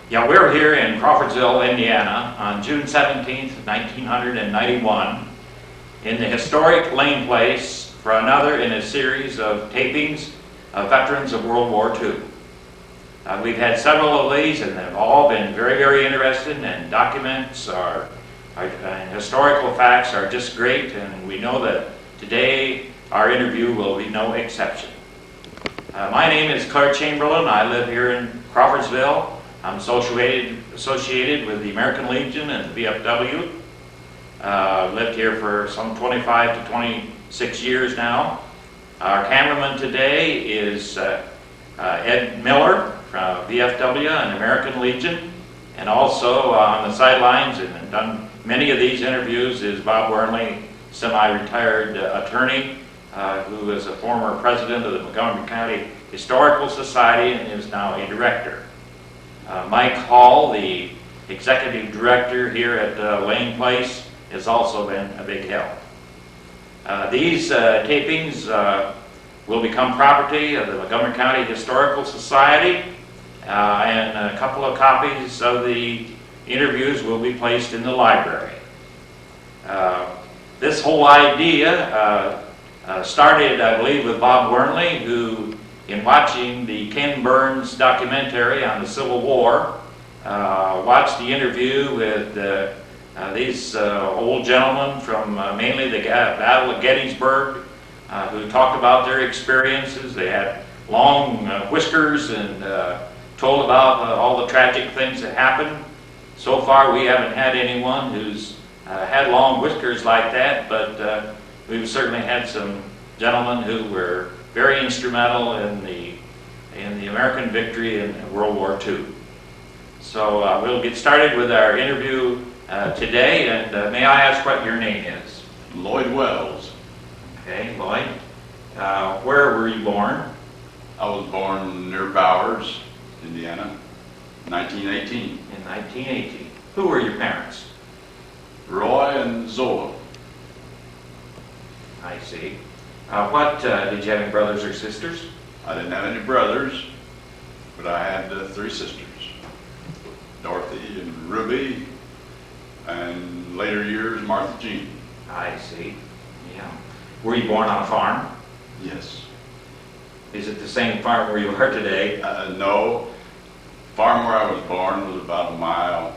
Yeah, we're here in Crawfordsville, Indiana on June 17th, 1991 in the historic Lane Place for another in a series of tapings of veterans of World War II. We've had several of these and they've all been very, very interesting, and documents and historical facts are just great, and we know that today our interview will be no exception. My name is Clare Chamberlain. I live here in Crawfordsville. I'm associated with the American Legion and the VFW. Lived here for some 25 to 26 years now. Our cameraman today is Ed Miller from VFW and American Legion, and also on the sidelines and done many of these interviews is Bob Wernley, semi-retired attorney who is a former president of the Montgomery County Historical Society and is now a director. Mike Hall, the executive director here at Lane Place, has also been a big help. These tapings will become property of the Montgomery County Historical Society, and a couple of copies of the interviews will be placed in the library. This whole idea started, I believe, with Bob Wernley, who, in watching the Ken Burns documentary on the Civil War, watched the interview with these old gentlemen from mainly the Battle of Gettysburg, who talked about their experiences. They had long whiskers and told about all the tragic things that happened. So far we haven't had anyone who's had long whiskers like that, but we've certainly had some gentlemen who were very instrumental in the American victory in World War II. So we'll get started with our interview today, and may I ask what your name is? Lloyd Wells. Okay, Lloyd. Where were you born? I was born near Bowers, Indiana, 1918. In 1918. Who were your parents? Roy and Zola. I see. Did you have any brothers or sisters? I didn't have any brothers, but I had 3 sisters. Dorothy and Ruby, and later years, Martha Jean. I see. Yeah. Were you born on a farm? Yes. Is it the same farm where you are today? No. Farm where I was born was about a mile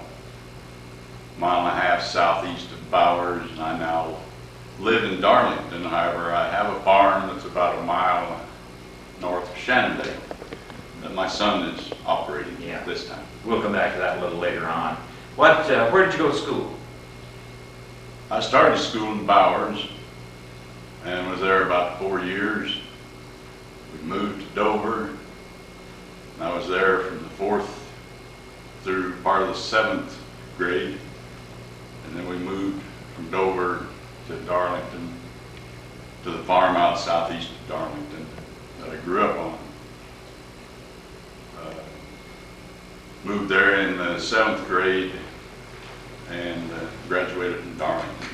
and a half southeast of Bowers, and I now live in Darlington. However, I have a farm that's about a mile north of Shenandoah that my son is operating this time. We'll come back to that a little later on. Where did you go to school? I started school in Bowers and was there about 4 years. We moved to Dover, and I was there from the 4th through part of the 7th grade, and then we moved from Dover to Darlington, to the farm out southeast of Darlington that I grew up on. Moved there in the 7th grade and graduated from Darlington.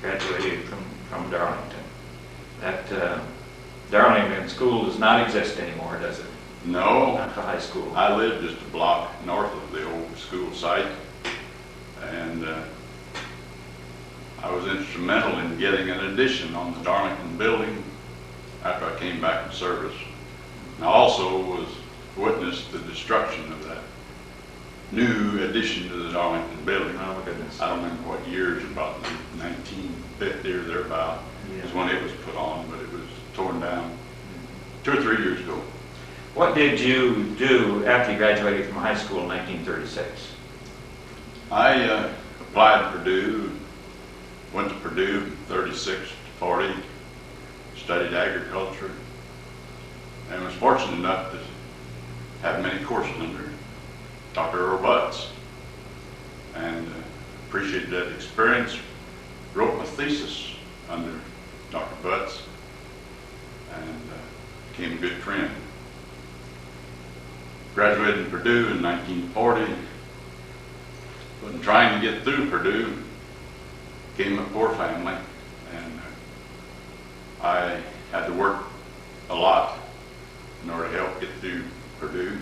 Graduated from Darlington. That Darlington school does not exist anymore, does it? No. Not the high school. I live just a block north of the old school site, and I was instrumental in getting an addition on the Darlington building after I came back from service. And I also was witnessed the destruction of that new addition to the Darlington building. Oh my goodness. I don't remember what years, about 1950 or thereabout is when it was put on, but it was torn down 2 or 3 years ago. What did you do after you graduated from high school in 1936? I applied to Purdue, went to Purdue from 36 to 40, studied agriculture, and was fortunate enough to have many courses under Dr. Earl Butts, and appreciated that experience. Wrote my thesis under Dr. Butts, and became a good friend. Graduated in Purdue in 1940. But trying to get through Purdue, came a poor family, and I had to work a lot in order to help get through Purdue.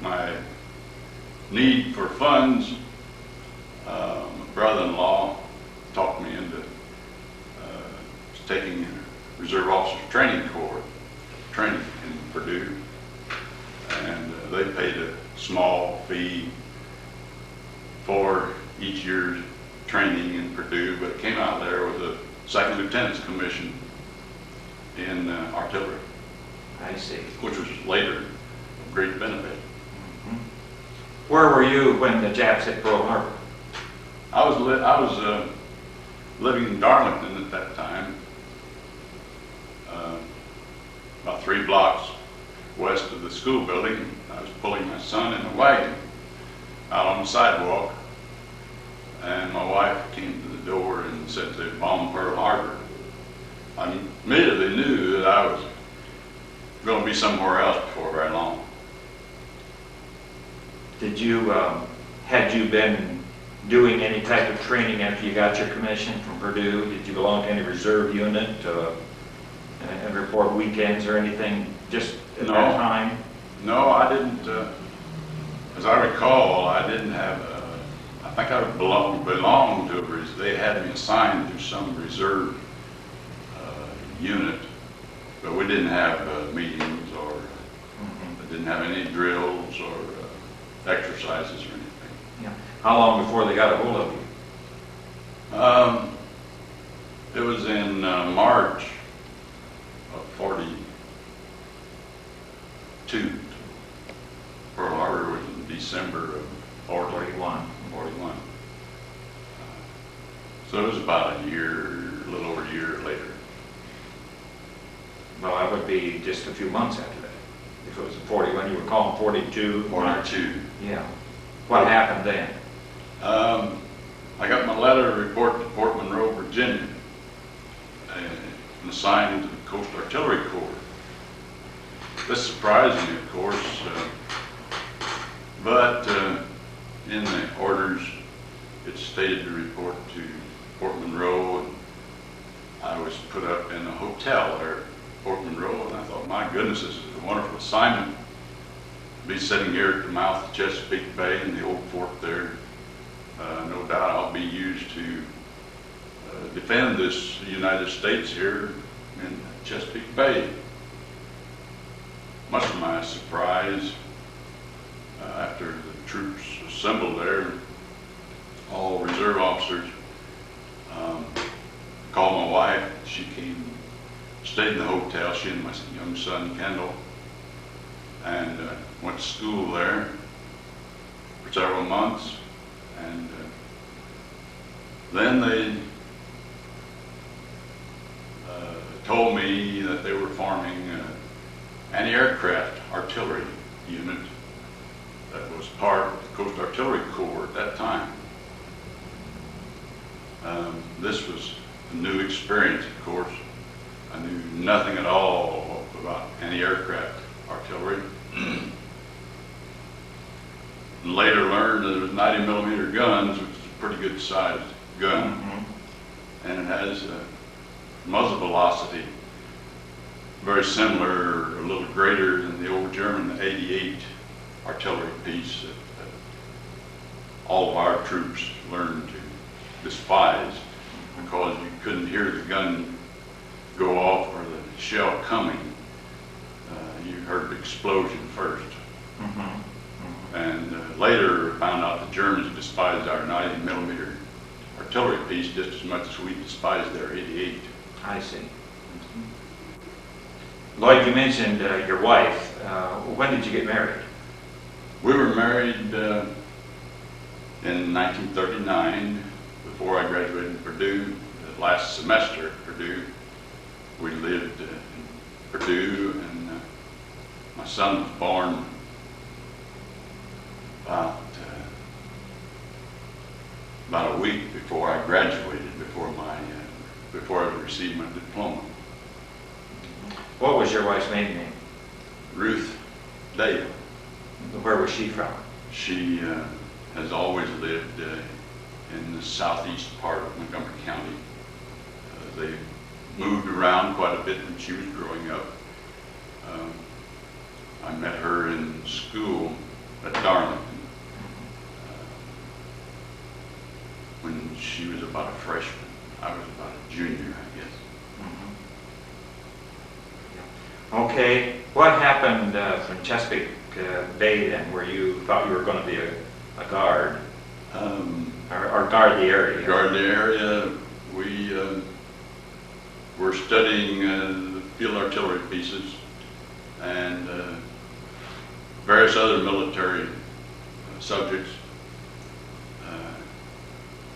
my need for funds, my brother-in-law talked me into taking Reserve Officers Training Corps training in Purdue, and they paid a small fee for each year's training in Purdue, but it came out there with a second lieutenant's commission in artillery. I see. Which was later of great benefit. Mm-hmm. Where were you when the Japs hit Pearl Harbor? I was living in Darlington at that time, about 3 blocks west of the school building. I was pulling my son in a wagon out on the sidewalk, and my wife came to the door and said they bombed Pearl Harbor. I immediately knew that I was going to be somewhere else before very long. Did you, had you been doing any type of training after you got your commission from Purdue? Did you belong to any reserve unit and report weekends or anything just at that time? No, I didn't. As I recall, I didn't have, I think I belonged to a reserve. They had me assigned to some reserve unit, but we didn't have meetings or didn't have any drills or exercises or anything. Yeah. How long before they got a hold of you? It was in March of 42. Pearl Harbor was in December of 41. So it was about a little over a year later. Well, that would be just a few months after that. If it was 41, you were calling 42. 42. Yeah. What happened then? I got my letter to report to Fort Monroe, Virginia, and assigned to the Coast Artillery Corps. This surprised me, of course, but in the orders it stated to report to Fort Monroe, and I was put up in a hotel there at Fort Monroe, and I thought, my goodness, this is a wonderful assignment. Be sitting here at the mouth of Chesapeake Bay in the old fort there. No doubt I'll be used to defend this United States here in Chesapeake Bay. Much to my surprise, after the troops assembled there, all reserve officers, called my wife. She came, stayed in the hotel, she and my young son Kendall, and went to school there for several months. And then they told me that they were forming an Antiaircraft artillery unit that was part of the Coast Artillery Corps at that time. This was a new experience, of course. I knew nothing at all about anti-aircraft artillery. And later learned that it was 90mm guns, which is a pretty good sized gun. And it has a muzzle velocity very similar, a little greater than the old German 88 artillery piece that all of our troops learned to despise, because you couldn't hear the gun go off or the shell coming. You heard the explosion first. And later found out the Germans despised our 90mm artillery piece just as much as we despised their 88. I see. Lloyd, you mentioned your wife. When did you get married? We were married in 1939, before I graduated from Purdue. The last semester at Purdue, we lived in Purdue, and my son was born about a week before I graduated, before I received my diploma. What was your wife's maiden name? Ruth Dale. Where was she from? She has always lived in the southeast part of Montgomery County. They moved around quite a bit when she was growing up. I met her in school at Darlington when she was about a freshman. I was about a junior, I guess. Okay, what happened from Chesapeake Bay then, where you thought you were going to be a guard, or guard the area? Guard the area. We were studying field artillery pieces and various other military subjects.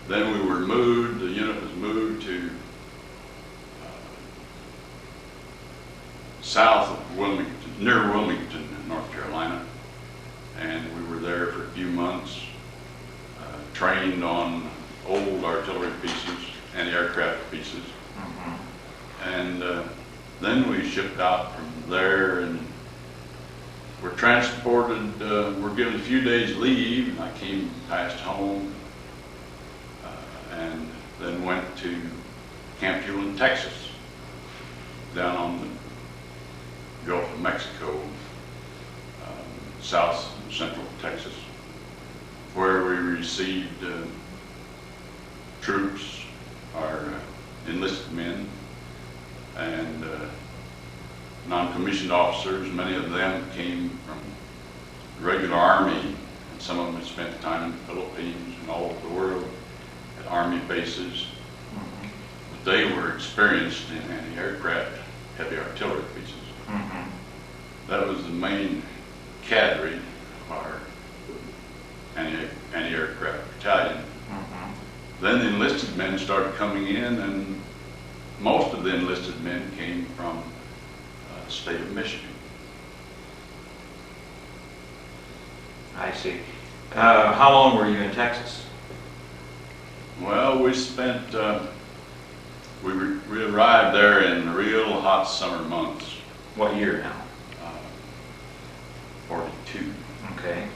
Then we were moved, the unit was moved to south of Wilmington, near Wilmington, North Carolina. And we were there for a few months, trained on old artillery pieces, anti-aircraft pieces. And then we shipped out from there and were transported, were given a few days leave, and I came past home, and then went to Camp Chamberlain, Texas, down on the Gulf of Mexico, south and central Texas, where we received troops, our enlisted men, and non-commissioned officers. Many of them came from the regular Army, and some of them had spent time in the Philippines and all over the world at Army bases. But they were experienced in anti-aircraft heavy artillery pieces. That was the main cadre of our anti-aircraft battalion. Then the enlisted men started coming in, and most of the enlisted men came from the state of Michigan. I see. How long were you in Texas? Well, we spent, we arrived there in the real hot summer months. What year now? 42. Okay.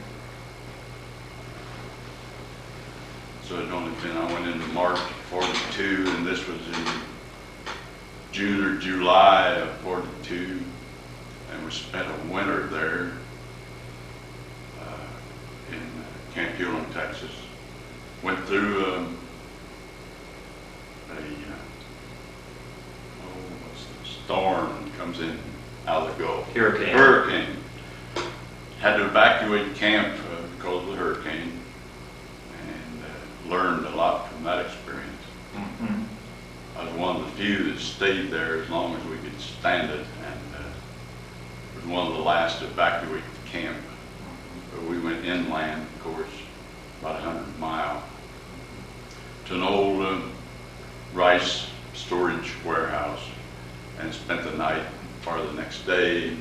So it only been, I went into March of 42, and this was in June or July of 42, and we spent a winter there in Camp Chamberlain, Texas. Went through what's the storm that comes in out of the Gulf? Hurricane. Had to evacuate camp because of the hurricane, and learned a lot from that experience. I was one of the few that stayed there as long as we could stand it, and was one of the last to evacuate the camp. But we went inland, of course, about 100 miles, to an old rice storage warehouse, and spent the night, part of the next day, and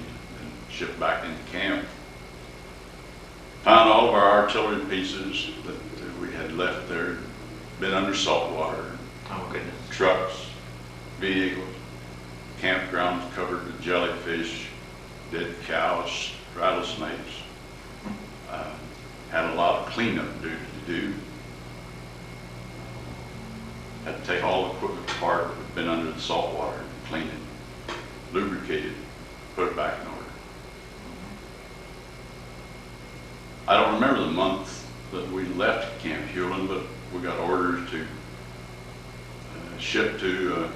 shipped back into camp. Found all of our artillery pieces that we had left there, been under salt water. Oh, goodness. Trucks, vehicles, campgrounds covered with jellyfish, dead cows, rattlesnakes. Had a lot of cleanup duty to do. Had to take all the equipment apart that had been under the salt water and clean it, lubricate it, put it back in order. I don't remember the month that we left Camp Chamberlain, but we got orders to ship to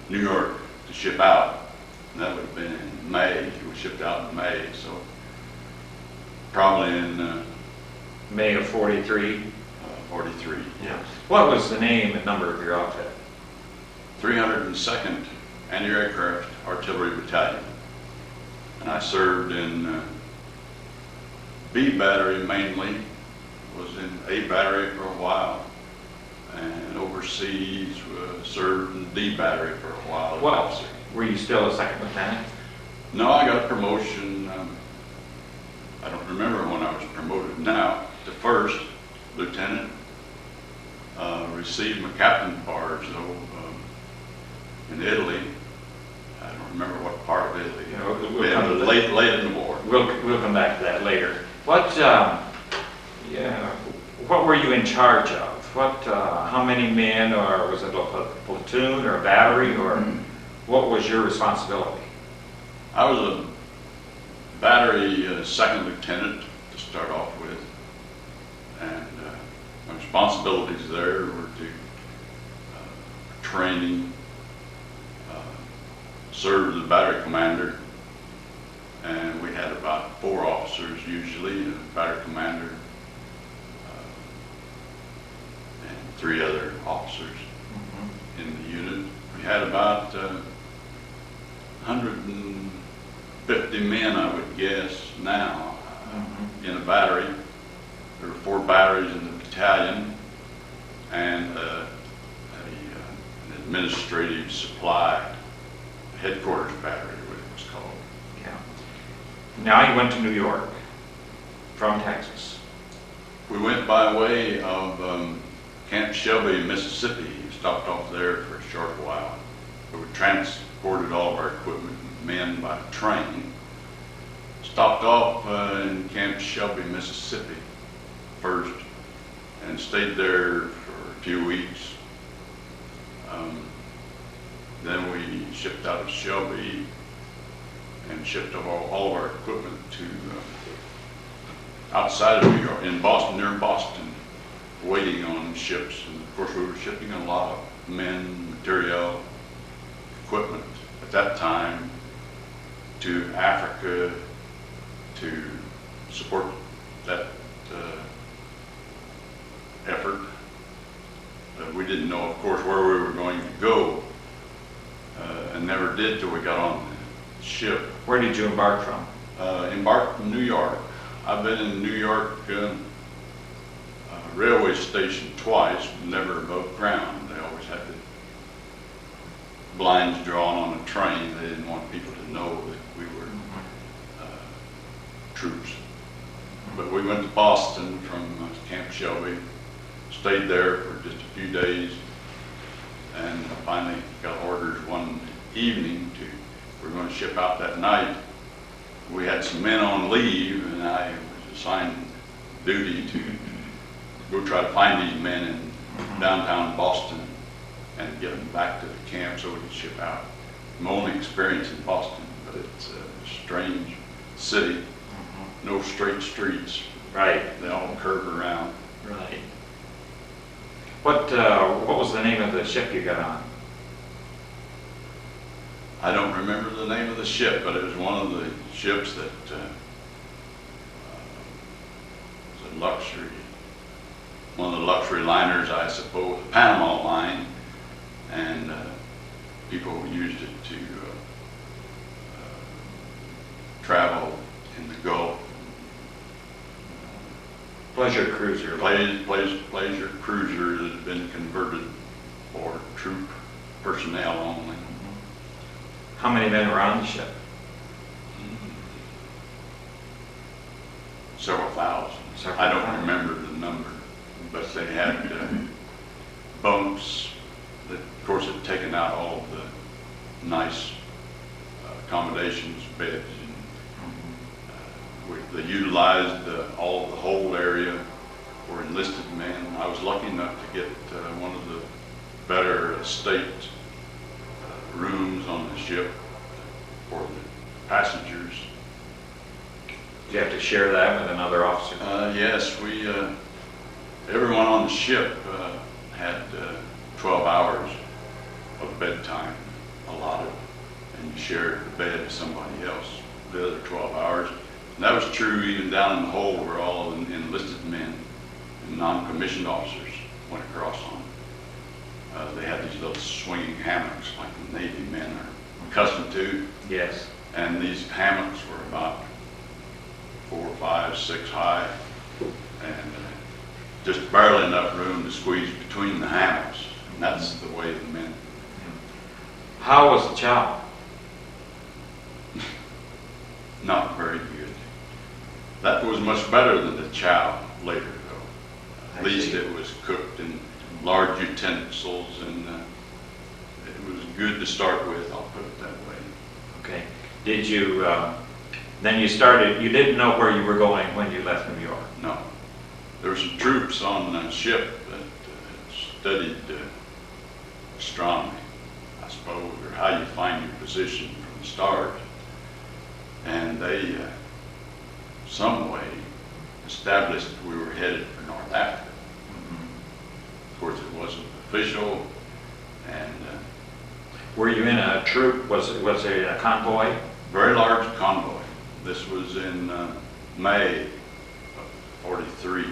New York to ship out. And that would have been in May. We shipped out in May, so probably in May of 43. 43. Yeah. What was the name and number of your outfit? 302nd Antiaircraft Artillery Battalion. And I served in B Battery mainly, was in A Battery for a while, and overseas served in D Battery for a while. Well, were you still a second lieutenant? No, I got a promotion. I don't remember when I was promoted now to first lieutenant. Received my captain's bars though in Italy. I don't remember what part of Italy. Late in the war. We'll come back to that later. What were you in charge of? How many men, or was it a platoon or a battery, or what was your responsibility? I was a battery second lieutenant to to start off with. And my responsibilities there were to training, serve as a battery commander, and we had about 4 officers usually, and a battery commander, and 3 other officers in the unit. We had about 150 men, I would guess, now in a battery. There were 4 batteries in the battalion, and an administrative supply headquarters battery, what it was called. Yeah. Now you went to New York from Texas. We went by way of Camp Shelby, Mississippi. Stopped off there for a short while. We transported all of our equipment and men by train. Stopped off in Camp Shelby, Mississippi first, and stayed there for a few weeks. Then we shipped out of Shelby and shipped all of our equipment to outside of New York, in Boston, near Boston, waiting on ships. And of course, we were shipping a lot of men, material, equipment at that time to Africa to support that effort. We didn't know, of course, where we were going to go, and never did till we got on the ship. Where did you embark from? Embarked from New York. I've been in New York railway station twice, never above ground. They always had the blinds drawn on a train. They didn't want people to know that we were troops. But we went to Boston from Camp Shelby, stayed there for just a few days, and finally got orders one evening we were going to ship out that night. We had some men on leave, and I was assigned duty to go try to find these men in downtown Boston and get them back to the camp so we could ship out. My only experience in Boston, but it's a strange city. No straight streets. Right. They all curve around. Right. What was the name of the ship you got on? I don't remember the name of the ship, but it was one of the ships that was a luxury, one of the luxury liners, I suppose, the Panama line, and people used it to travel in the Gulf. Pleasure cruiser. Pleasure cruiser that had been converted for troop personnel only. How many men were on the ship? Several thousand. I don't remember the number, but they had bunks that, of course, had taken out all of the nice accommodations, beds, and they utilized all of the hold area for enlisted men. I was lucky enough to get one of the better estate rooms on the ship for the passengers. Did you have to share that with another officer? Yes, everyone on the ship had 12 hours of bedtime allotted, and you shared the bed with somebody else the other 12 hours. And that was true even down in the hold where all the enlisted men and non-commissioned officers went across on. They had these little swinging hammocks like the Navy men are accustomed to. Yes. And these hammocks were about 4, 5, 6 high, and just barely enough room to squeeze between the hammocks. And that's the way the men. How was the chow? Not very good. That was much better than the chow later, though. At least it was cooked in large utensils, and it was good to start with, I'll put it that way. Okay. Did you, then you started, you didn't know where you were going when you left New York? No. There were some troops on the ship that studied astronomy, I suppose, or how you find your position from the stars. And they, some way, established we were headed for North Africa. Of course, it wasn't official, and Were you in a troop? Was it a convoy? very large convoy. This was in May of '43,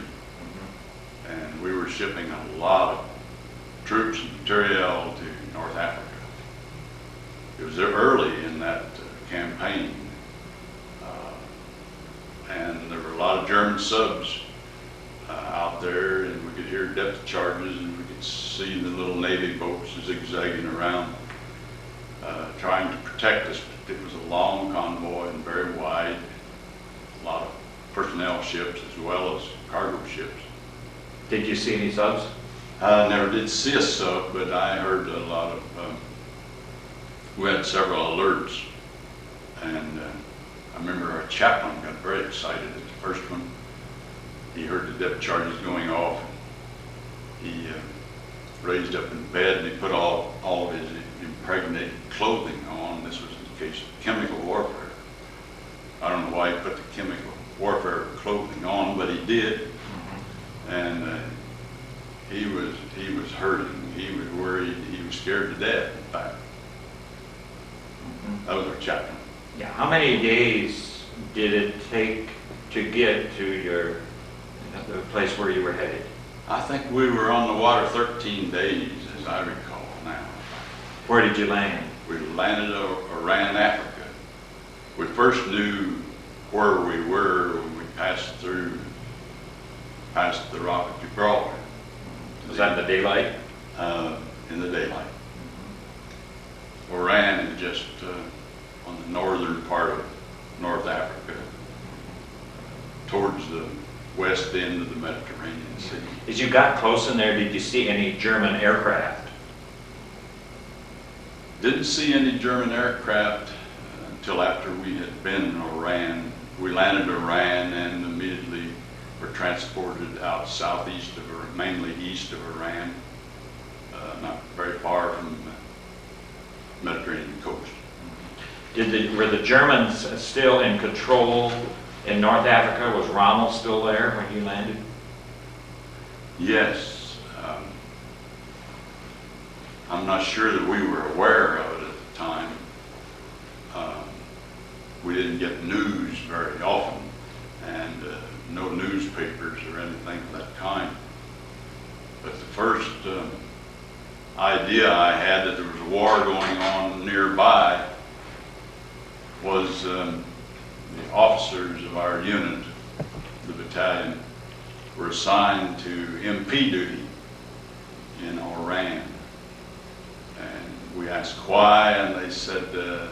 and we were shipping a lot of troops and material to North Africa. It was early in that campaign, and there were a lot of German subs out there, and we could hear depth charges, and we could see the little Navy boats zigzagging around, trying to protect us. It was a long convoy and very wide, a lot of personnel ships as well as cargo ships. Did you see any subs? I never did see a sub, but I heard a lot of, we had several alerts, and I remember our chaplain got very excited at the first one. He heard the depth charges going off. He raised up in bed and he put all of his impregnated clothing on. This was in the case of chemical warfare. I don't know why he put the chemical warfare clothing on, but he did. And he was hurting. He was worried. He was scared to death, in fact. That was our chaplain. Yeah. How many days did it take to get to the place where you were headed? I think we were on the water 13 days, as I recall now. Where did you land? We landed around Africa. We first knew where we were when we passed the Rock of Gibraltar. Was that in the daylight? In the daylight. Oran is just on the northern part of North Africa, towards the west end of the Mediterranean Sea. As you got close in there, did you see any German aircraft? Didn't see any German aircraft until after we had been in Oran. We landed Oran and immediately were transported out southeast of, or mainly east of Oran, not very far from the Mediterranean coast. Were the Germans still in control in North Africa? Was Rommel still there when you landed? Yes. I'm not sure that we were aware of it at the time. We didn't get news very often, and no newspapers or anything of that kind. But the first idea I had that there was a war going on nearby was the officers of our unit, the battalion, were assigned to MP duty in Oran. And we asked why, and they said the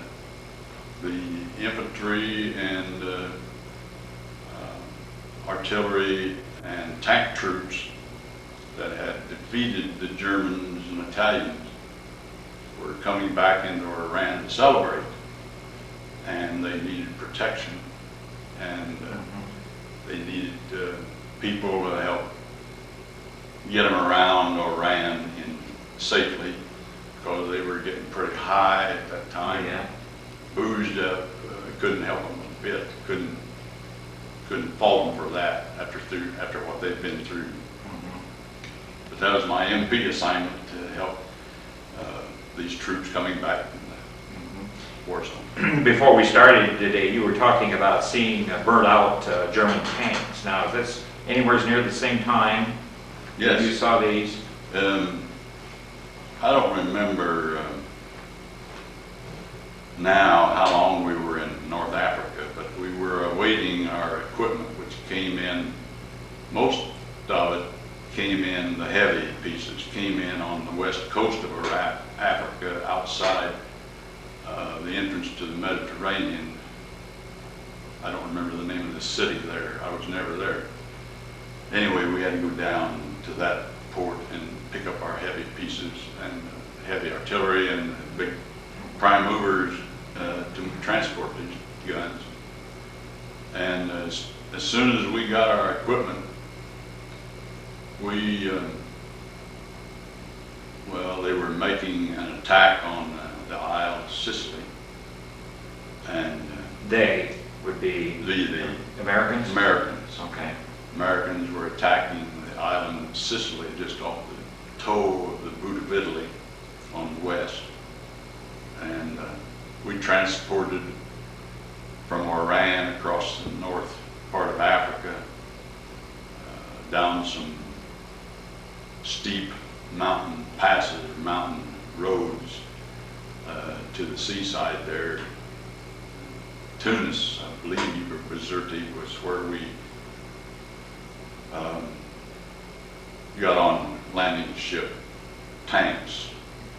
infantry and artillery and tank troops that had defeated the Germans and Italians were coming back into Oran to celebrate, and they needed protection, and they needed people to help get them around Oran safely, because they were getting pretty high at that time. Yeah. Boozed up, couldn't help them a bit, couldn't fault them for that after what they'd been through. But that was my MP assignment, to help these troops coming back from the war zone. Before we started today, you were talking about seeing burnt out German tanks. Now, is this anywhere near the same time Yes. you saw these? I don't remember now how long we were in North Africa, but we were awaiting our equipment, which came in. Most of it came in, the heavy pieces came in on the west coast of Africa, outside the entrance to the Mediterranean. I don't remember the name of the city there. I was never there. Anyway, we had to go down to that port and pick up our heavy pieces and heavy artillery and big prime movers to transport these guns. And as soon as we got our equipment, they were making an attack on the Isle of Sicily. And They would be the Americans? Americans. Okay. Americans were attacking the island of Sicily, just off the toe of the boot of Italy on the west. And we transported from Iran across the north part of Africa, down some steep mountain passes, or mountain roads, to the seaside there. Tunis, I believe, or Bizerti was where we got on landing ship tanks,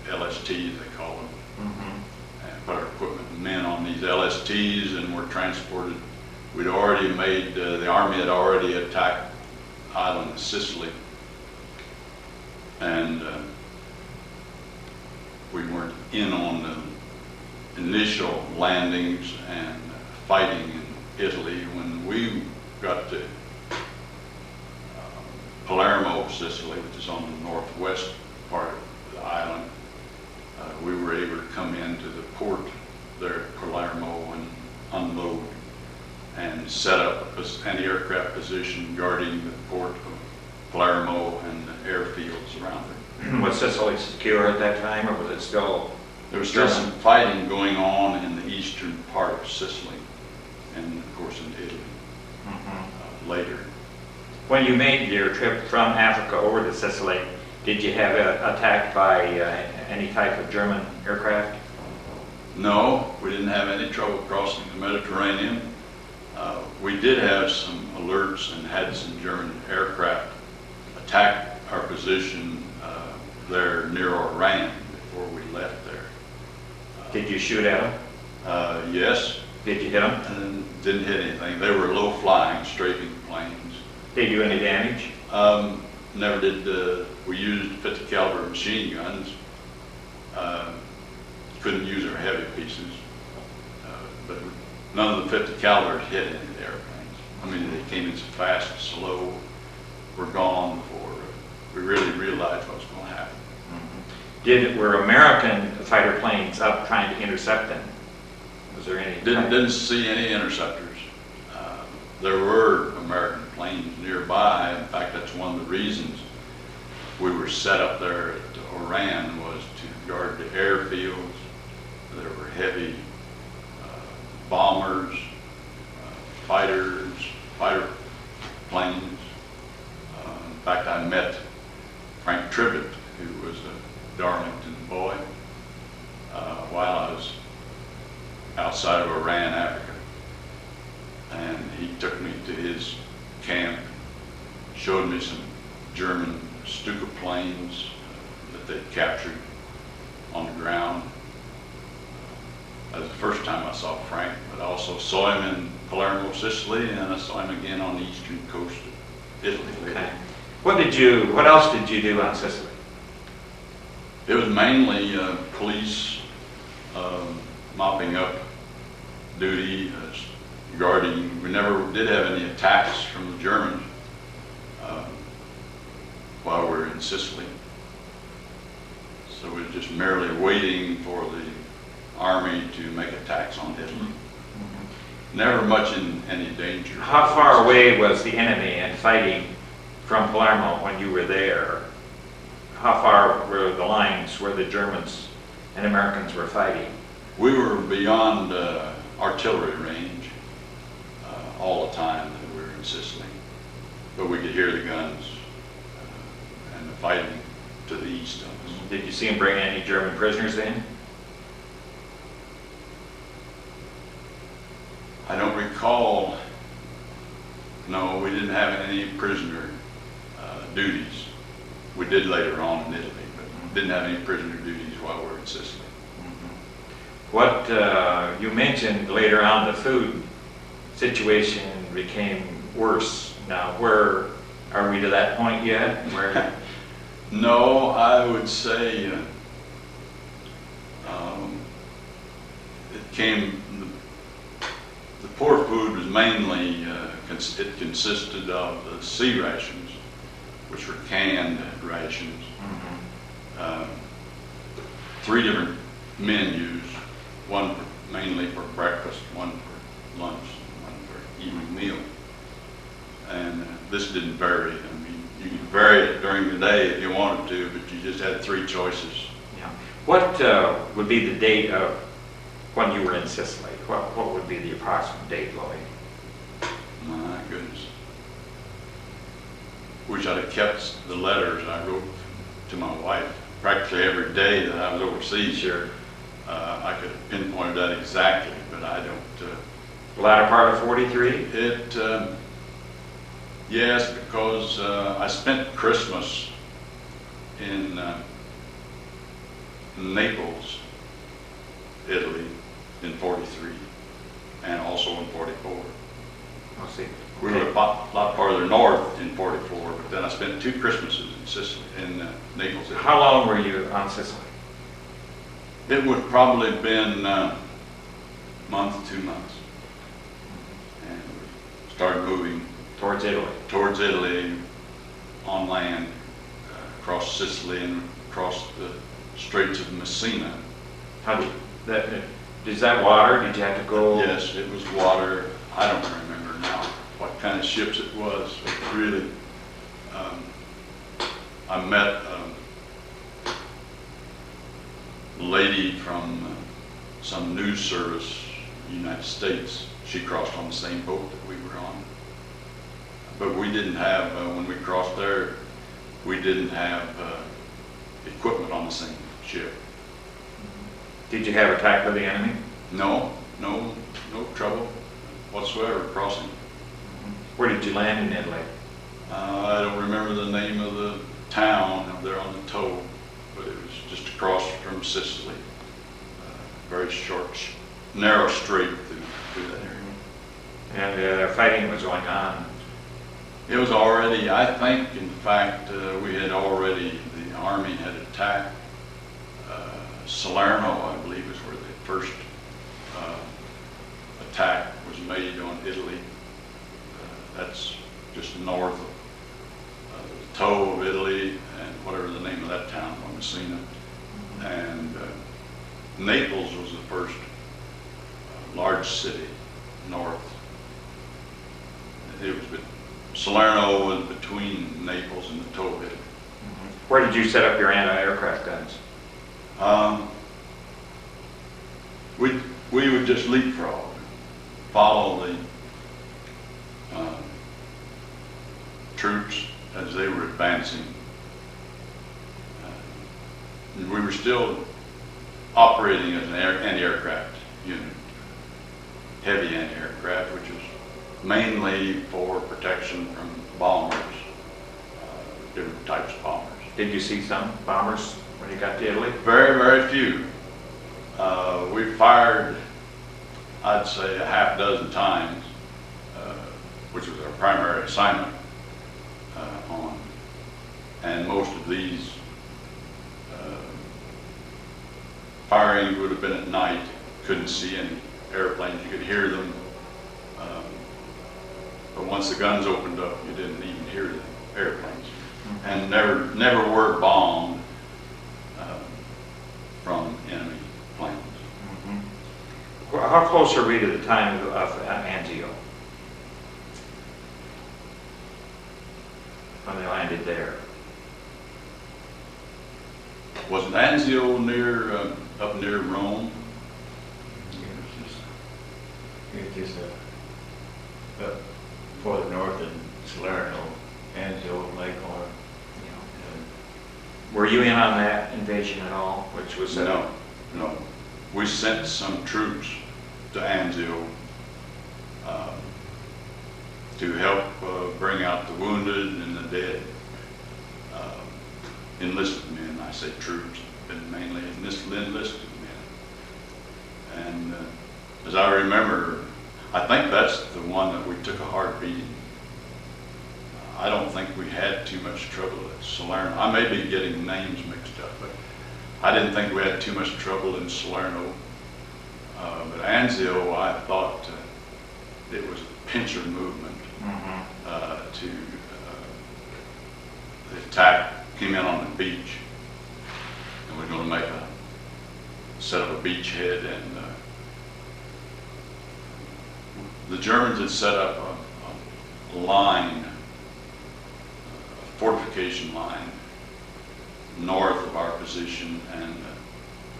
LSTs they call them, and put our equipment and men on these LSTs and were transported. We'd already made, the Army had already attacked the island of Sicily, and we weren't in on the initial landings and fighting in Italy. When we got to Palermo, Sicily, which is on the northwest part of the island, we were able to come into the port there at Palermo and unload and set up an anti-aircraft position guarding the port of Palermo and the airfields around it. Was Sicily secure at that time, or was it still? There was still some fighting going on in the eastern part of Sicily, and of course in Italy later. When you made your trip from Africa over to Sicily, did you have it attacked by any type of German aircraft? No, we didn't have any trouble crossing the Mediterranean. We did have some alerts and had some German aircraft attack our position there near Oran before we left there. Did you shoot at them? Yes. Did you hit them? And didn't hit anything. They were low-flying, strafing planes. Did you do any damage? Never did. We used 50 caliber machine guns. Couldn't use our heavy pieces, but none of the 50 calibers hit any of the airplanes. I mean, they came in so fast and slow, were gone before we really realized what was going to happen. Were American fighter planes up trying to intercept them? Was there any? Didn't see any interceptors. There were American planes nearby. In fact, that's one of the reasons we were set up there at Oran, was to guard the airfields. There were heavy bombers, fighter planes. In fact, I met Frank Tribbett, who was a Darlington boy, while I was outside of Oran, Africa. And he took me to his camp, showed me some German Stuka planes that they'd captured on the ground. That was the first time I saw Frank, but I also saw him in Palermo, Sicily, and I saw him again on the eastern coast of Italy later. Okay. What else did you do on Sicily? It was mainly police mopping up duty, guarding. We never did have any attacks from the Germans while we were in Sicily. So we were just merely waiting for the Army to make attacks on Italy. Never much in any danger. How far away was the enemy and fighting from Palermo when you were there? How far were the lines where the Germans and Americans were fighting? We were beyond artillery range all the time that we were in Sicily, but we could hear the guns and the fighting to the east of us. Did you see them bring any German prisoners in? I don't recall. No, we didn't have any prisoner duties. We did later on in Italy, but didn't have any prisoner duties while we were in Sicily. What you mentioned later on, the food situation became worse. Now, where are we to that point yet? Where? No, I would say it came. The poor food was mainly it consisted of the sea rations, which were canned rations. 3 different menus, one mainly for breakfast, one for lunch, one for evening meal. And this didn't vary. I mean, you could vary it during the day if you wanted to, but you just had 3 choices. Yeah. What would be the date of when you were in Sicily? What would be the approximate date, Lloyd? My goodness. Wish I'd have kept the letters I wrote to my wife practically every day that I was overseas. Sure. I could have pinpointed that exactly, but I don't. Latter part of 43? Yes, because I spent Christmas in Naples, Italy, in 43, and also in 44. I'll see. We were a lot farther north in 44, but then I spent 2 Christmases in Sicily, in Naples, Italy. How long were you on Sicily? It would probably have been a month, 2 months. And we started moving Towards Italy. towards Italy on land, across Sicily and across the Straits of Messina. How did that? Is that water? Did you have to go? Yes, it was water. I don't remember now what kind of ships it was. But really, I met a lady from some news service, United States. She crossed on the same boat that we were on. But we didn't have, when we crossed there, we didn't have equipment on the same ship. Did you have attack by the enemy? No trouble whatsoever crossing. Where did you land in Italy? I don't remember the name of the town up there on the toe, but it was just across from Sicily. Very short, narrow strait through that area. And fighting was going on. It was already, I think, in fact, we had already, the Army had attacked Salerno, I believe, is where the first attack was made on Italy. That's just north of the toe of Italy, and whatever the name of that town was, Messina. And Naples was the first large city north. It was Salerno was between Naples and the toe of Italy. Where did you set up your anti-aircraft guns? We would just leapfrog, follow the troops as they were advancing. And we were still operating as an anti-aircraft unit, heavy anti-aircraft, which was mainly for protection from bombers, different types of bombers. Did you see some bombers when you got to Italy? Very, very few. We fired, I'd say, a half dozen times, which was our primary assignment on. And most of these firing would have been at night. Couldn't see any airplanes. You could hear them. But once the guns opened up, you didn't even hear the airplanes. And never were bombed from enemy planes. Well, how close are we to the time of Anzio? When they landed there? Wasn't Anzio near up near Rome? It's just up further north in Salerno, Anzio, Leghorn. Were you in on that invasion at all? Which was No. We sent some troops to Anzio to help bring out the wounded and the dead. Enlisted men, I say troops, but mainly enlisted men. And as I remember, I think that's the one that we took a hard beating. I don't think we had too much trouble at Salerno. I may be getting names mixed up, but I didn't think we had too much trouble in Salerno. But Anzio, I thought it was a pincer movement to the attack came in on the beach, and we're going to set up a beachhead, and the Germans had set up a line fortification line north of our position, and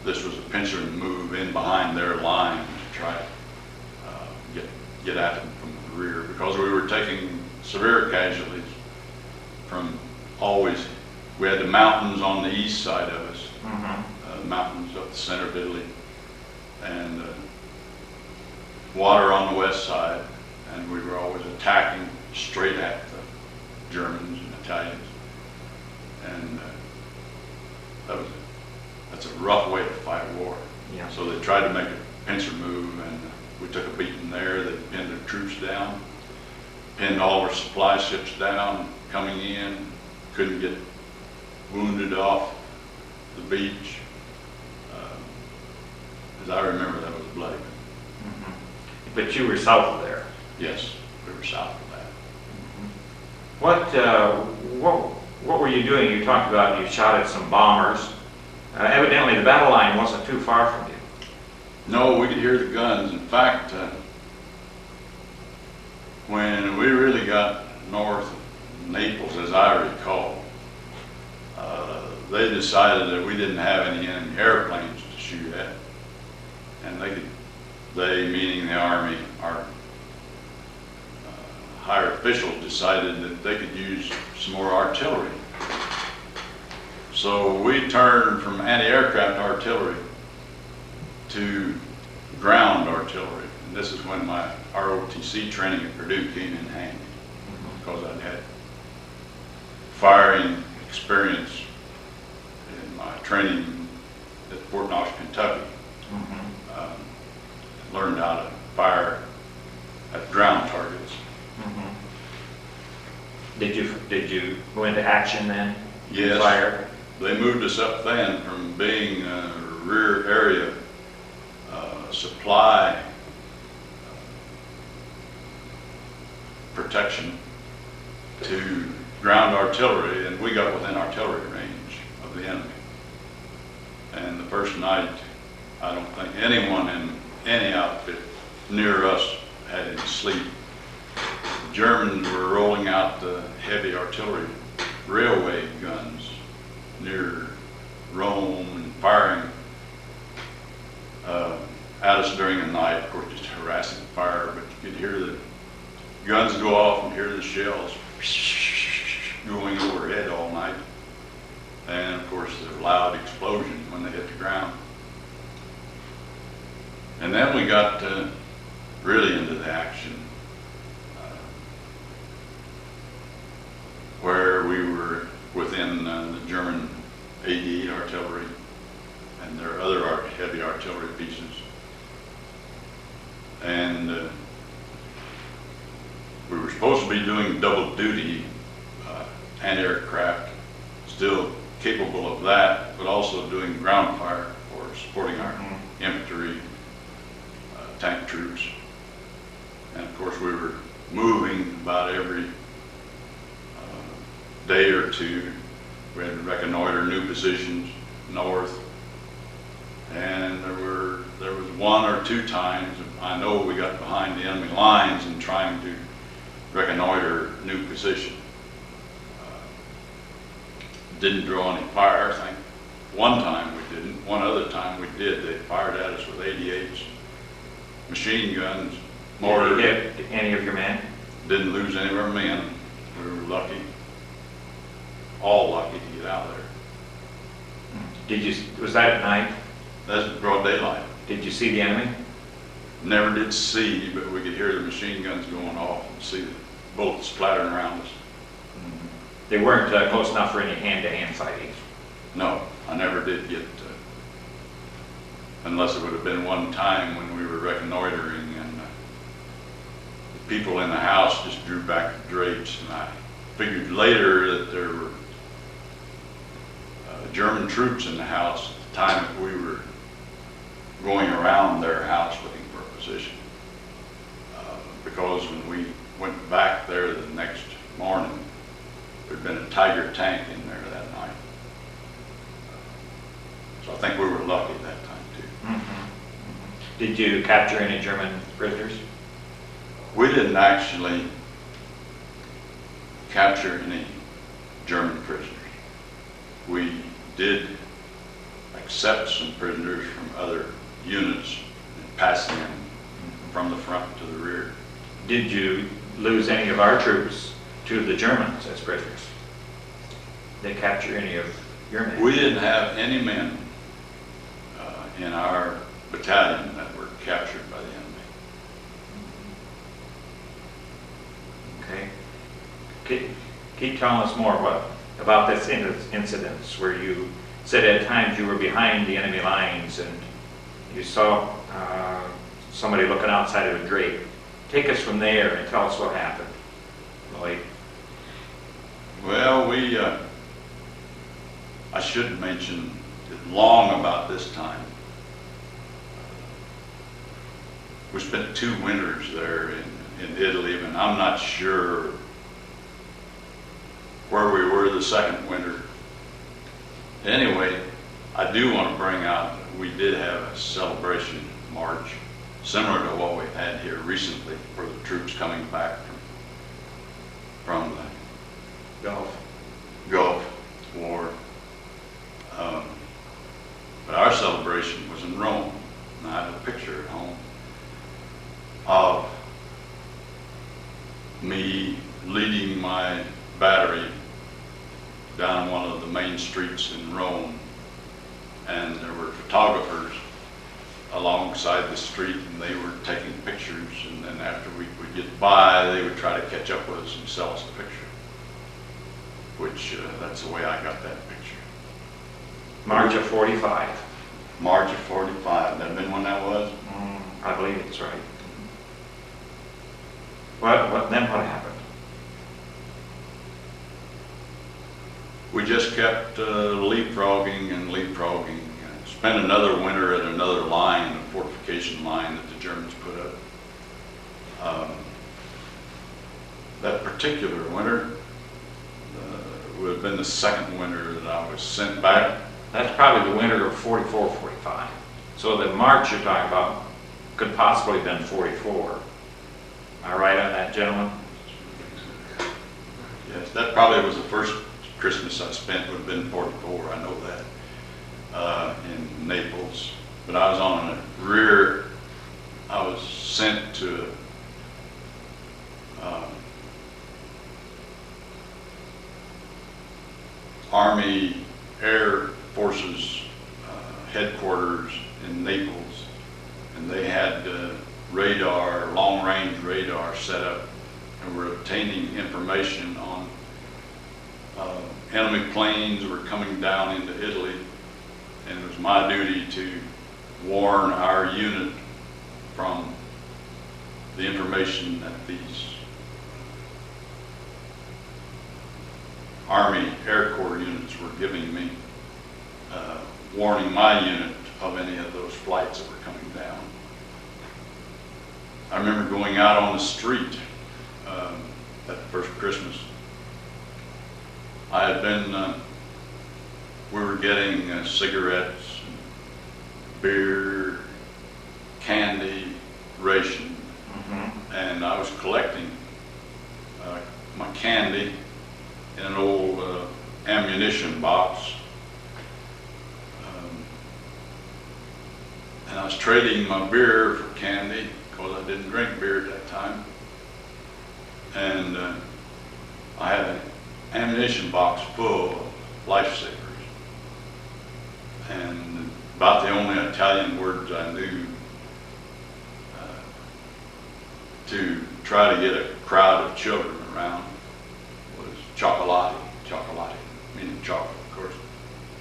this was a pincer and move in behind their line to try to get at them from the rear, because we were taking severe casualties from always. We had the mountains on the east side of us, mountains up the center of Italy, and water on the west side, and we were always attacking straight at the Germans and Italians, and that's a rough way to fight war. Yeah. So they tried to make a pincer move, and we took a beating there. They pinned their troops down, pinned all our supply ships down coming in, couldn't get wounded off the beach. As I remember, that was bloody. But you were south of there. Yes, we were south of that. What were you doing? You talked about you shot at some bombers. Evidently, the battle line wasn't too far from you. No, we could hear the guns. In fact, when we really got north of Naples, as I recall, they decided that we didn't have any enemy airplanes to shoot at, and they meaning the Army, our higher officials decided that they could use some more artillery. So we turned from anti-aircraft artillery to ground artillery. And this is when my ROTC training at Purdue came in handy, because I'd had firing experience in my training at Fort Knox, Kentucky. Learned how to fire at ground targets. Did you go into action then? Yes. Fire? They moved us up then from being rear area supply protection to ground artillery, and we got within artillery range of the enemy. And the first night, I don't think anyone in any outfit near us had any sleep. The Germans were rolling out the heavy artillery railway guns near Rome and firing at us during the night. Of course, just harassing fire, but you could hear the guns go off and hear the shells going overhead all night. And of course, the loud explosion when they hit the ground. And then we got really into the action, where we were within the German 88 artillery and their other heavy artillery pieces. And we were supposed to be doing double duty, anti-aircraft, still capable of that, but also doing ground fire for supporting our infantry, tank troops. And of course, we were moving about every day or two. We had to reconnoiter new positions north, and there was one or two times I know we got behind the enemy lines in trying to reconnoiter new position. Didn't draw any fire. I think one time we didn't. One other time we did. They fired at us with 88s, machine guns, mortar. Did you hit any of your men? Didn't lose any of our men. We were lucky, all lucky to get out of there. Was that at night? That's broad daylight. Did you see the enemy? Never did see, but we could hear the machine guns going off and see the bullets splattering around us. They weren't close enough for any hand-to-hand fightings. No, I never did get, unless it would have been one time when we were reconnoitering, and the people in the house just drew back the drapes, and I figured later that there were German troops in the house at the time that we were going around their house looking for a position. Because when we went back there the next morning, there'd been a Tiger tank in there that night. So I think we were lucky that time too. Did you capture any German prisoners? We didn't actually capture any German prisoners. We did accept some prisoners from other units and passing them from the front to the rear. Did you lose any of our troops to the Germans as prisoners? They capture any of your men? We didn't have any men in our battalion that were captured by the enemy. Okay. Keep telling us more about this incidents where you said at times you were behind the enemy lines and you saw somebody looking outside of a drape. Take us from there and tell us what happened, Lloyd. Well, I should mention that long about this time, we spent 2 winters there in Italy, and I'm not sure where we were the second winter. Anyway, I do want to bring out that we did have a celebration march similar to what we've had here recently for the troops coming back from the Gulf War. But our celebration was in Rome, and I have a picture at home of me leading my battery down one of the main streets in Rome, and there were photographers alongside the street, and they were taking pictures, and then after we would get by, they would try to catch up with us and sell us a picture, which that's the way I got that picture. March of 45. March of 45, that had been when that was? I believe it's right. Then what happened? We just kept leapfrogging and leapfrogging. Spent another winter at another line, a fortification line that the Germans put up. That particular winter would have been the second winter that I was sent back. That's probably the winter of 44, 45. So the March you're talking about could possibly have been 44. Am I right on that, gentlemen? Yes, that probably was the first Christmas I spent would have been 44, I know that, in Naples. But I was on a rear, I was sent to Army Air Forces headquarters in Naples, and they had radar, long-range radar set up, and were obtaining information on enemy planes were coming down into Italy, and it was my duty to warn our unit from the information that these Army Air Corps units were giving me, warning my unit of any of those flights that were coming down. I remember going out on the street that first Christmas. I had been, we were getting cigarettes, beer, candy, ration, and I was collecting my candy in an old ammunition box. And I was trading my beer for candy because I didn't drink beer at that time. And I had an ammunition box full of lifesavers. And about the only Italian words I knew to try to get a crowd of children around was chocolate, chocolate, meaning chocolate, of course.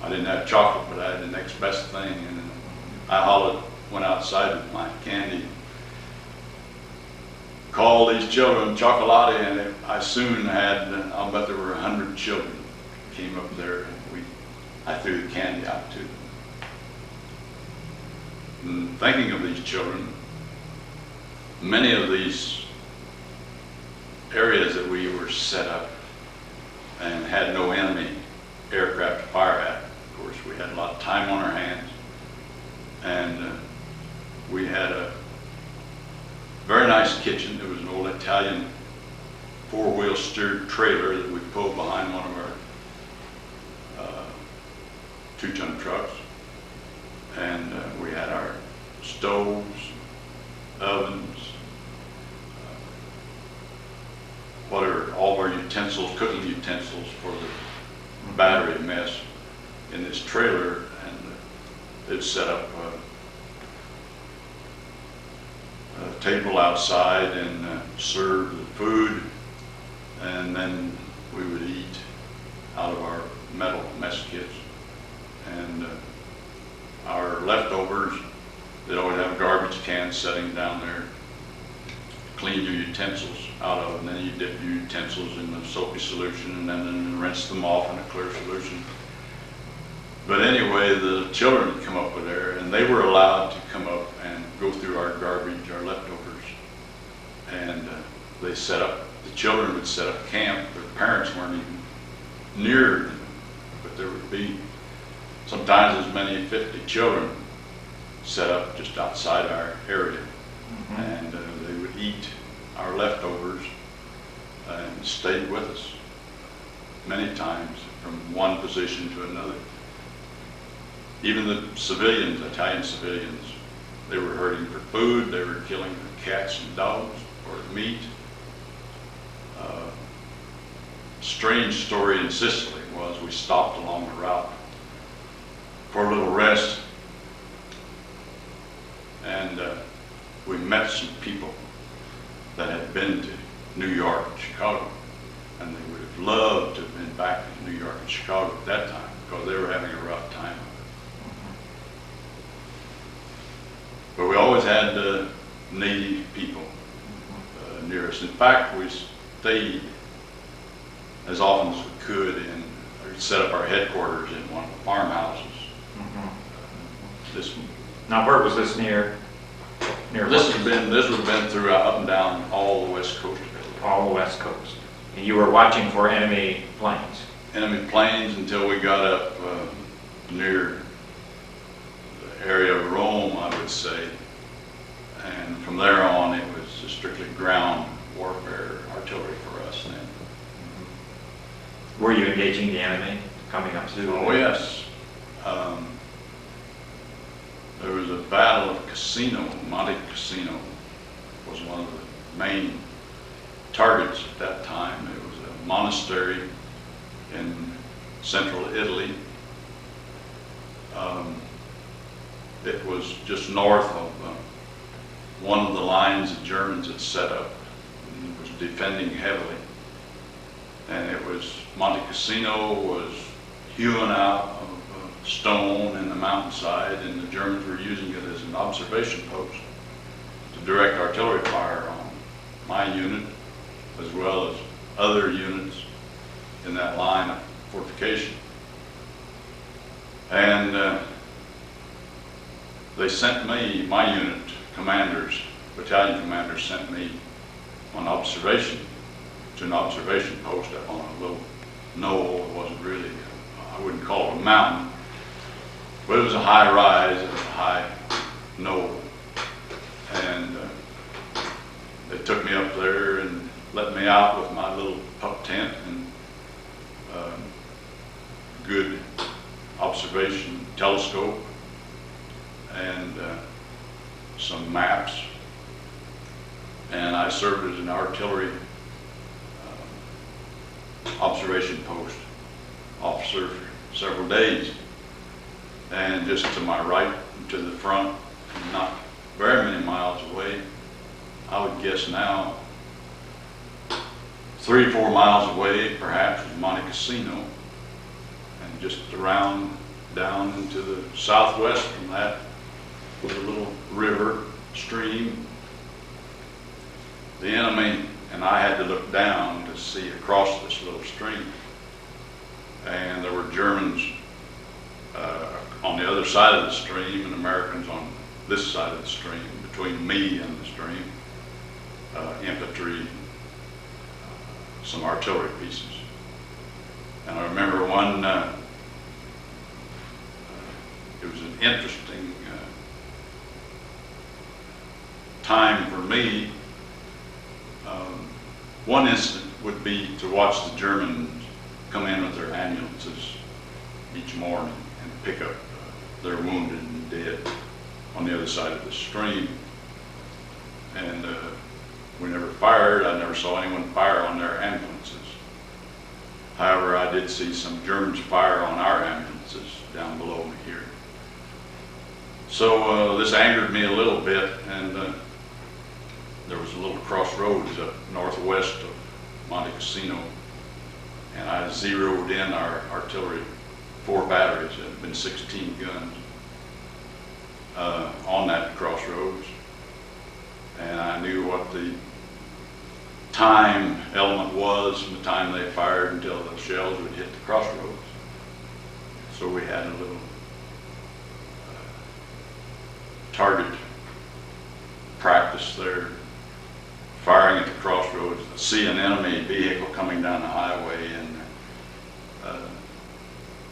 I didn't have chocolate, but I had the next best thing. And I hollered, went outside with my candy, called these children chocolate, and I soon had, I'll bet there were 100 children came up there, and I threw the candy out to them. And thinking of these children, many of these areas that we were set up and had no enemy aircraft to fire at. Of course, we had a lot of time on our hands, and we had a very nice kitchen. It was an old Italian four-wheel steered trailer that we pulled behind one of our 2-ton trucks, and we had our stoves, ovens, whatever, all our utensils, cooking utensils for the battery mess in this trailer, and they'd set up a table outside and serve the food, and then we would eat out of our metal mess kits. And our leftovers, they'd always have garbage cans sitting down there. Clean your utensils out of, and then you dip your utensils in the soapy solution, and then rinse them off in a clear solution. But anyway, the children would come up with there, and they were allowed to come up and go through our garbage, our leftovers, and they set up. The children would set up camp. Their parents weren't even near them, but there would be sometimes as many as 50 children set up just outside our area. And they would eat our leftovers and stayed with us many times from one position to another. Even the civilians, Italian civilians, they were hurting for food. They were killing cats and dogs for meat. Strange story in Sicily was we stopped along the route for a little rest, and we met some people that had been to New York and Chicago, and they would have loved to have been back in New York and Chicago at that time because they were having a rough time. But we always had native people near us. In fact, we stayed as often as we could and set up our headquarters in one of the farmhouses. This Now, where was this near? this would have been throughout up and down all the west coast of Italy. All the west coast. And you were watching for enemy planes. Enemy planes until we got up near the area of Rome, I would say. And from there on, it was strictly ground warfare, artillery for us then. Were you engaging the enemy coming up to? Oh yes. There was a battle of Cassino. Monte Cassino was one of the main targets at that time. It was a monastery in central Italy. It was just north of one of the lines the Germans had set up and was defending heavily. And it was, Monte Cassino was hewn out of stone in the mountainside, and the Germans were using it as an observation post to direct artillery fire on my unit as well as other units in that line of fortification. And they sent me, my unit commanders, battalion commanders sent me on observation to an observation post up on a little knoll. It wasn't really, I wouldn't call it a mountain, but it was a high rise, it was a high knoll. And they took me up there and let me out with my little pup tent and good observation telescope and some maps. And I served as an artillery observation post officer for several days. And just to my right and to the front, not very many miles away, I would guess now 3 or 4 miles away perhaps was Monte Cassino, and just around down into the southwest from that was a little river stream. The enemy and I had to look down to see across this little stream, and there were Germans on the other side of the stream and Americans on this side of the stream, between me and the stream, infantry, some artillery pieces. And I remember one, it was an interesting time for me. One incident would be to watch the Germans come in with their ambulances each morning and pick up their wounded and dead on the other side of the stream. And we never fired. I never saw anyone fire on their ambulances. However, I did see some Germans fire on our ambulances down below me here. So this angered me a little bit, and there was a little crossroads up northwest of Monte Cassino, and I zeroed in our artillery, 4 batteries, it had been 16 guns, on that crossroads. And I knew what the time element was from the time they fired until the shells would hit the crossroads. So we had a little target practice there, firing at the crossroads, see an enemy vehicle coming down the highway, and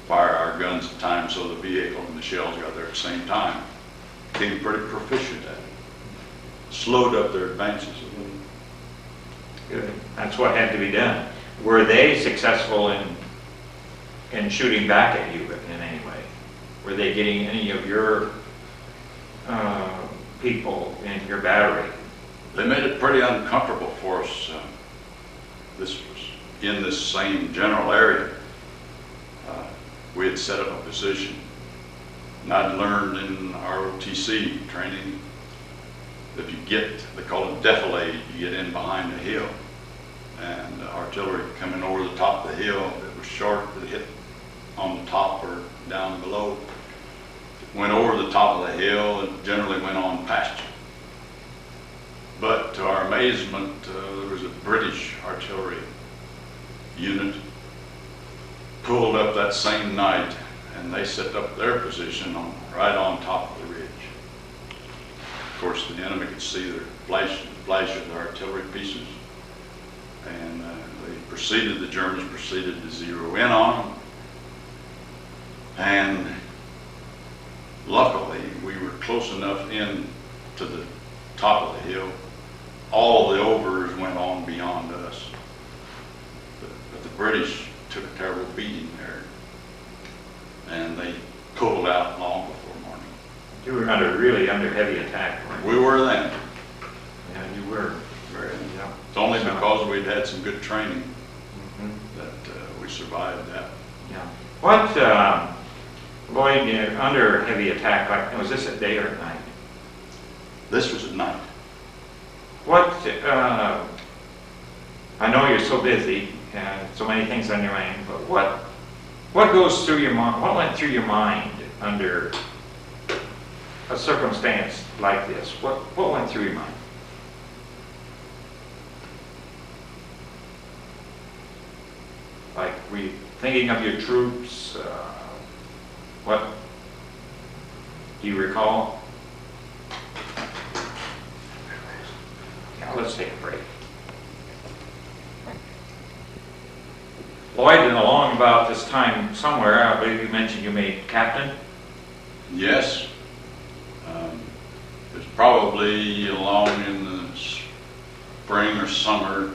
fire our guns at times so the vehicle and the shells got there at the same time. Became pretty proficient at it. Slowed up their advances a little. Good. That's what had to be done. Were they successful in shooting back at you in any way? Were they getting any of your people in your battery? They made it pretty uncomfortable for us. This was in this same general area. We had set up a position, and I'd learned in ROTC training that if you get, they call it defilade, you get in behind a hill, and artillery coming over the top of the hill, it was short, it hit on the top or down below. Went over the top of the hill and generally went on past you. But to our amazement, there was a British artillery unit pulled up that same night, and they set up their position right on top of the ridge. Of course, the enemy could see the flash of the artillery pieces, and the Germans proceeded to zero in on them. And luckily, we were close enough in to the top of the hill. All the overs went on beyond us. But the British took a terrible beating there, and they pulled out long before morning. You were really under heavy attack, weren't you? We were then. Yeah, you were. Very, yeah. It's only because we'd had some good training that we survived that. Yeah. What, Lloyd, under heavy attack, like, was this at day or at night? This was at night. What, I know you're so busy and so many things on your mind, but what goes through your mind, what went through your mind under a circumstance like this? What went through your mind? Like, were you thinking of your troops? What do you recall? Yeah, let's take a break. Lloyd, and along about this time somewhere, I believe you mentioned you made captain? Yes. It was probably along in the spring or summer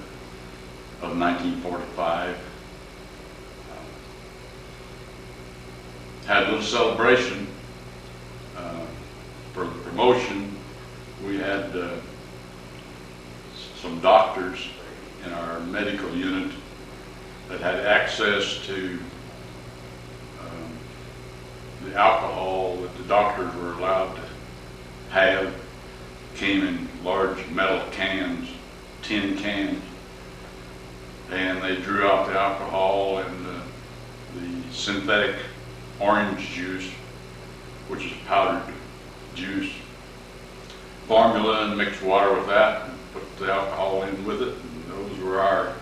of 1945. Had a little celebration for the promotion. We had some doctors in our medical unit that had access to the alcohol that the doctors were allowed to have. Came in large metal cans, tin cans, and they drew out the alcohol and the synthetic orange juice, which is powdered juice, formula, and mixed water with that, and put the alcohol in with it, and those were our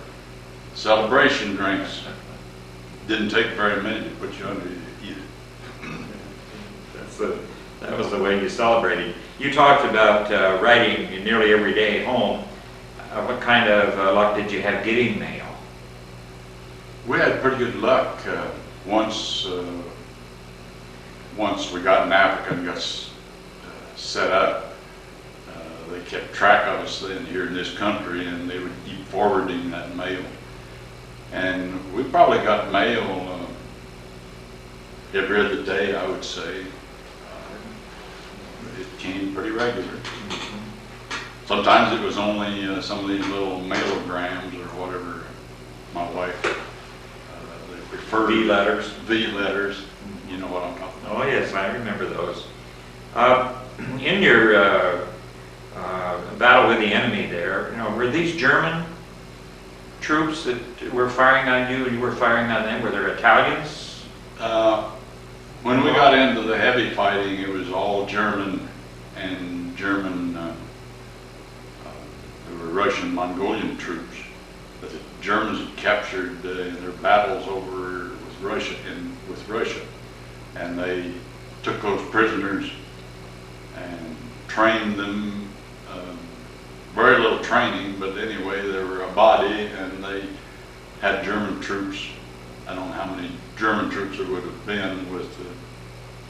celebration drinks. Didn't take very many to put you under to eat it. That was the way you celebrated. You talked about writing nearly every day home. What kind of luck did you have getting mail? We had pretty good luck. Once we got in Africa and got set up, they kept track of us then here in this country, and they would keep forwarding that mail. And we probably got mail every other day, I would say. It came pretty regular. Sometimes it was only some of these little mailograms or whatever. My wife, they preferred V letters. V letters. You know what I'm talking about? Oh yes, I remember those. In your battle with the enemy there, you know, were these German troops that were firing on you and you were firing on them? Were there Italians? When we got into the heavy fighting, it was all German and German, there were Russian Mongolian troops that the Germans had captured in their battles over with Russia, and they took those prisoners and trained them. Very little training, but anyway, they were a body, and they had German troops. I don't know how many German troops there would have been with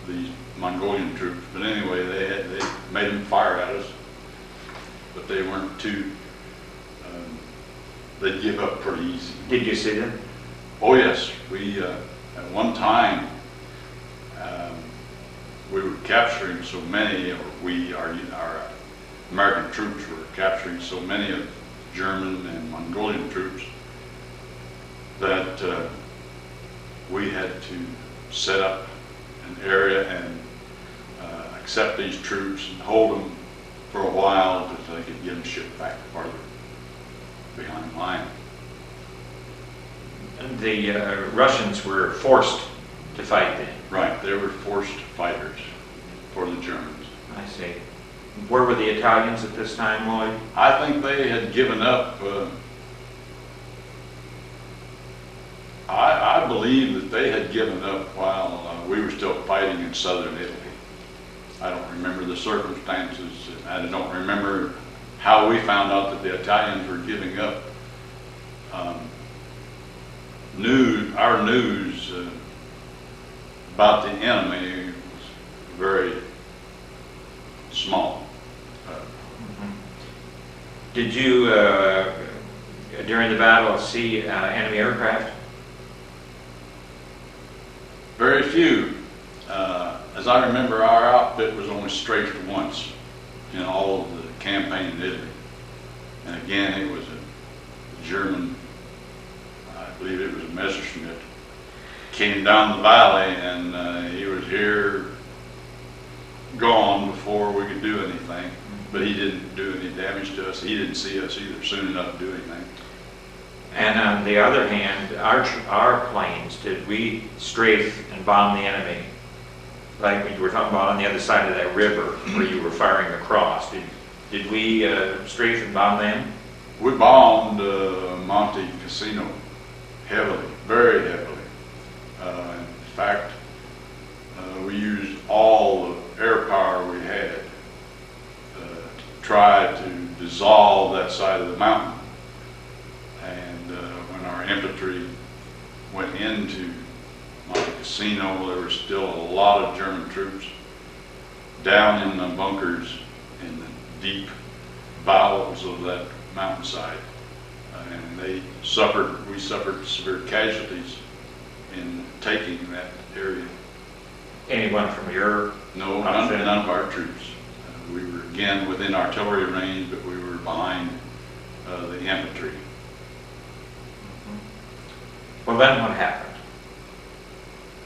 these Mongolian troops, but anyway, they made them fire at us, but they weren't too. They'd give up pretty easy. Did you see them? Oh yes, we at one time we were capturing so many, or our American troops were capturing so many of German and Mongolian troops that we had to set up an area and accept these troops and hold them for a while until they could get them shipped back farther behind line. And the Russians were forced to fight then. Right, they were forced fighters for the Germans. I see. Where were the Italians at this time, Lloyd? I think they had given up. I believe that they had given up while we were still fighting in southern Italy. I don't remember the circumstances. I don't remember how we found out that the Italians were giving up. Our news about the enemy was very small. Did you, during the battle, see enemy aircraft? Very few. As I remember, our outfit was only strafed once in all of the campaign in Italy. And again, it was a German, I believe it was a Messerschmitt, came down the valley, and he was here, gone before we could do anything. But he didn't do any damage to us. He didn't see us either soon enough to do anything. And on the other hand, our planes, did we strafe and bomb the enemy? Like we were talking about on the other side of that river where you were firing across. Did we strafe and bomb them? We bombed Monte Cassino heavily, very heavily. In fact, we used all the air power we had to try to dissolve that side of the mountain. And when our infantry went into Monte Cassino, there were still a lot of German troops down in the bunkers in the deep bowels of that mountainside. And we suffered severe casualties in taking that area. Anyone from your No, none of our troops. We were again within artillery range, but we were behind the infantry. Well, then what happened?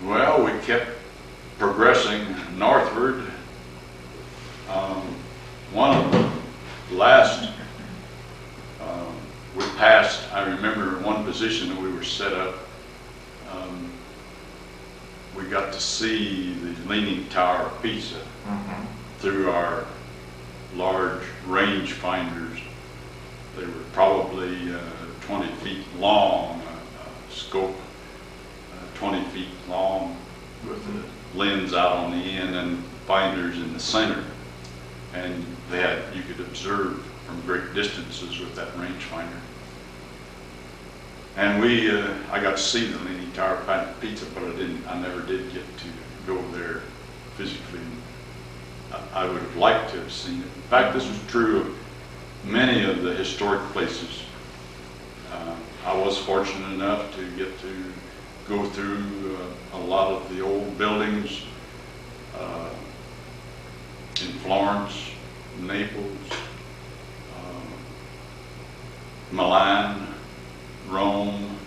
Well, we kept progressing northward. One of the last, we passed, I remember one position that we were set up. We got to see the Leaning Tower of Pisa through our large range finders. They were probably 20 feet long, scope 20 feet long with a lens out on the end and finders in the center. And you could observe from great distances with that rangefinder. And I got to see the Leaning Tower of Pisa, but I never did get to go there physically. I would have liked to have seen it. In fact, this was true of many of the historic places. I was fortunate enough to get to go through a lot of the old buildings in Florence, Naples, Milan, Rome,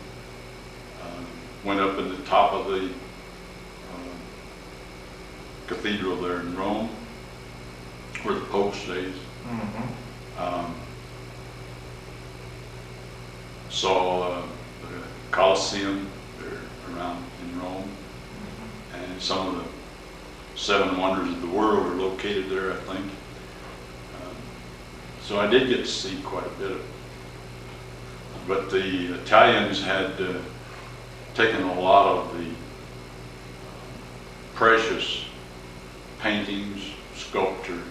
went up in the top of the cathedral there in Rome, where the Pope stays. Saw the Colosseum there around in Rome, and some of the 7 wonders of the world are located there, I think. So I did get to see quite a bit of it. But the Italians had taken a lot of the precious paintings, sculpture,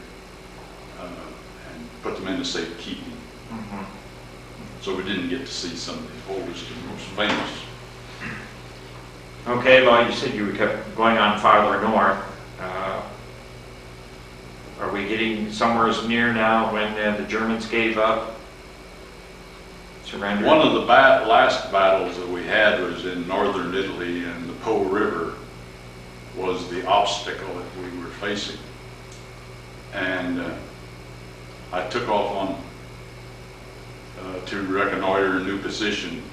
and put them into safekeeping. So we didn't get to see some of the oldest and most famous. Okay, well, you said you kept going on farther north. Are we getting somewhere near now when the Germans gave up? Surrendered? One of the last battles that we had was in northern Italy, and the Po River was the obstacle that we were facing. And I took off on to reconnoiter a new position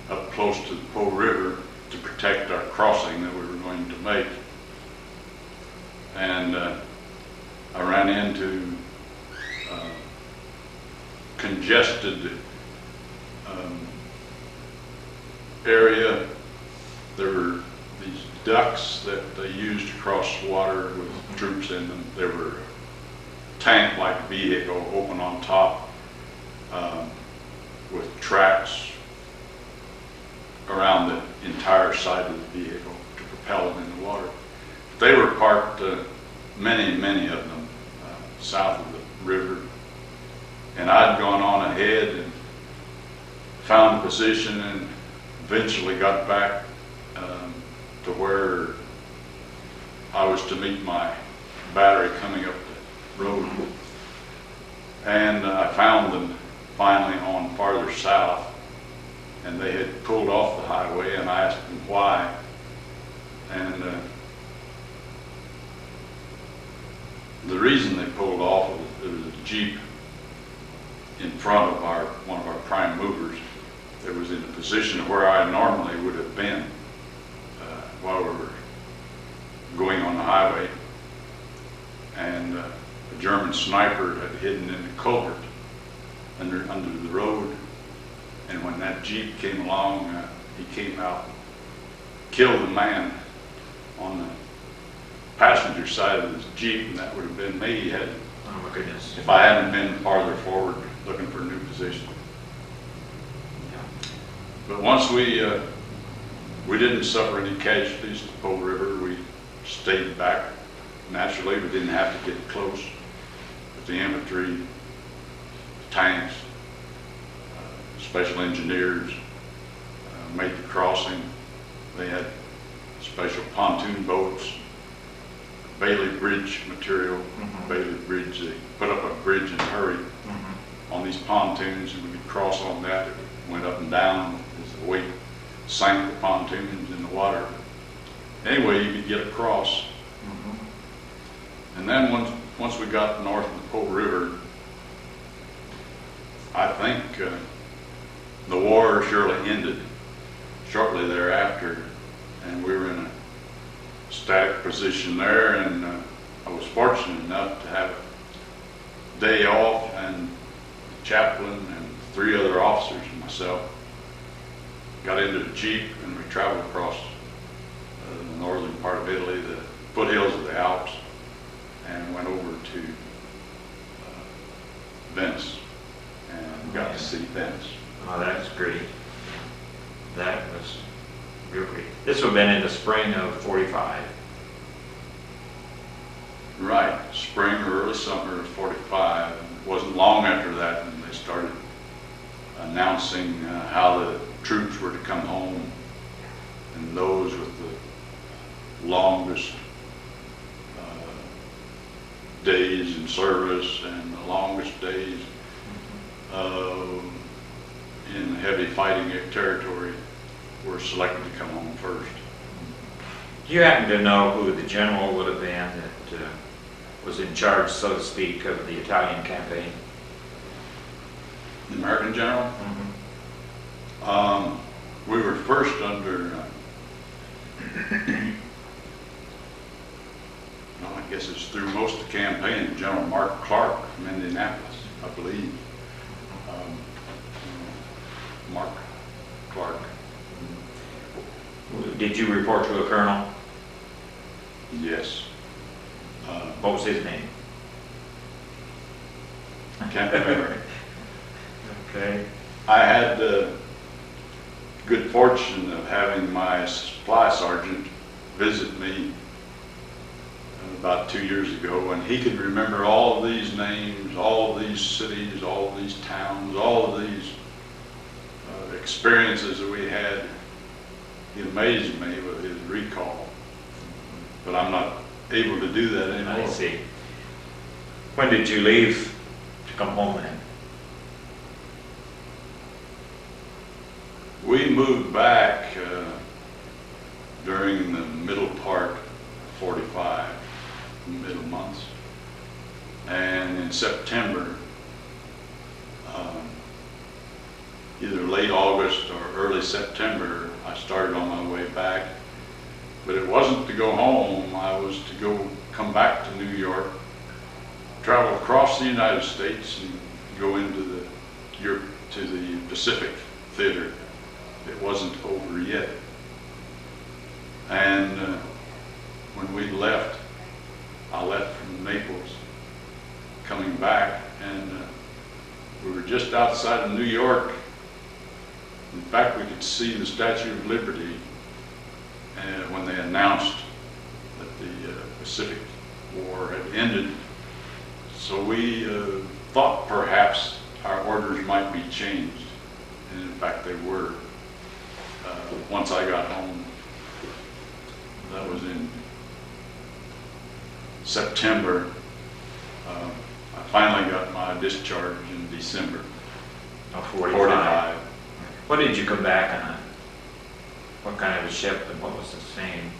up close to the Po River to protect our crossing that we were going to make. And I ran into congested area. There were these ducts that they used to cross water with troops in them. There were tank-like vehicle open on top with tracks around the entire side of the vehicle to propel them in the water. They were parked, many of them, south of the river. And I'd gone on ahead and found a position and eventually got back to where I was to meet my battery coming up the road. And I found them finally on farther south, and they had pulled off the highway, and I asked them why. And the reason they pulled off was there was a Jeep in front of one of our prime movers that was in a position where I normally would have been while we were going on the highway. And a German sniper had hidden in a culvert under the road. And when that Jeep came along, he came out, killed the man on the passenger side of his Jeep, and that would have been me Oh my goodness. if I hadn't been farther forward looking for a new position. But once we didn't suffer any casualties to the Po River. We stayed back. Naturally, we didn't have to get close. But the infantry, tanks, special engineers made the crossing. They had special pontoon boats, Bailey Bridge material. Bailey Bridge, they put up a bridge in a hurry on these pontoons, and we could cross on that. It went up and down as the weight sank the pontoons in the water. Anyway, you could get across. And then once we got north of the Po River, I think the war surely ended shortly thereafter, and we were in a static position there, and I was fortunate enough to have a day off, and the chaplain and 3 other officers and myself got into the Jeep, and we traveled across the northern part of Italy, the foothills of the Alps, and went over to Venice and got to see Venice. Oh, that's great. That was real great. This would have been in the spring of '45. Right, spring or early summer of '45. It wasn't long after that when they started announcing how the troops were to come home, and those with the longest days in service and the longest days in heavy fighting territory were selected to come home first. Do you happen to know who the general would have been that was in charge, so to speak, of the Italian campaign? The American general? Mm-hmm. We were first under, well, I guess it's through most of the campaign, General Mark Clark from Indianapolis, I believe. Mark Clark. Did you report to a colonel? Yes. What was his name? I can't remember. Okay. I had the good fortune of having my supply sergeant visit me about 2 years ago, and he could remember all of these names, all of these cities, all of these towns, all of these experiences that we had. He amazed me with his recall, but I'm not able to do that anymore. I see. When did you leave to come home then? We moved back during the middle part of 45, middle months, and in September, either late August or early September, I started on my way back. But it wasn't to go home, I was to come back to New York, travel across the United States and go into the Pacific Theater. It wasn't over yet. And when we left, I left from Naples, coming back, and we were just outside of New York. In fact, we could see the Statue of Liberty when they announced that the Pacific War had ended. So we thought perhaps our orders might be changed, and in fact they were. Once I got home, that was in September, I finally got my discharge in December. Oh, 45. What did you come back on? What kind of a ship and what was the name?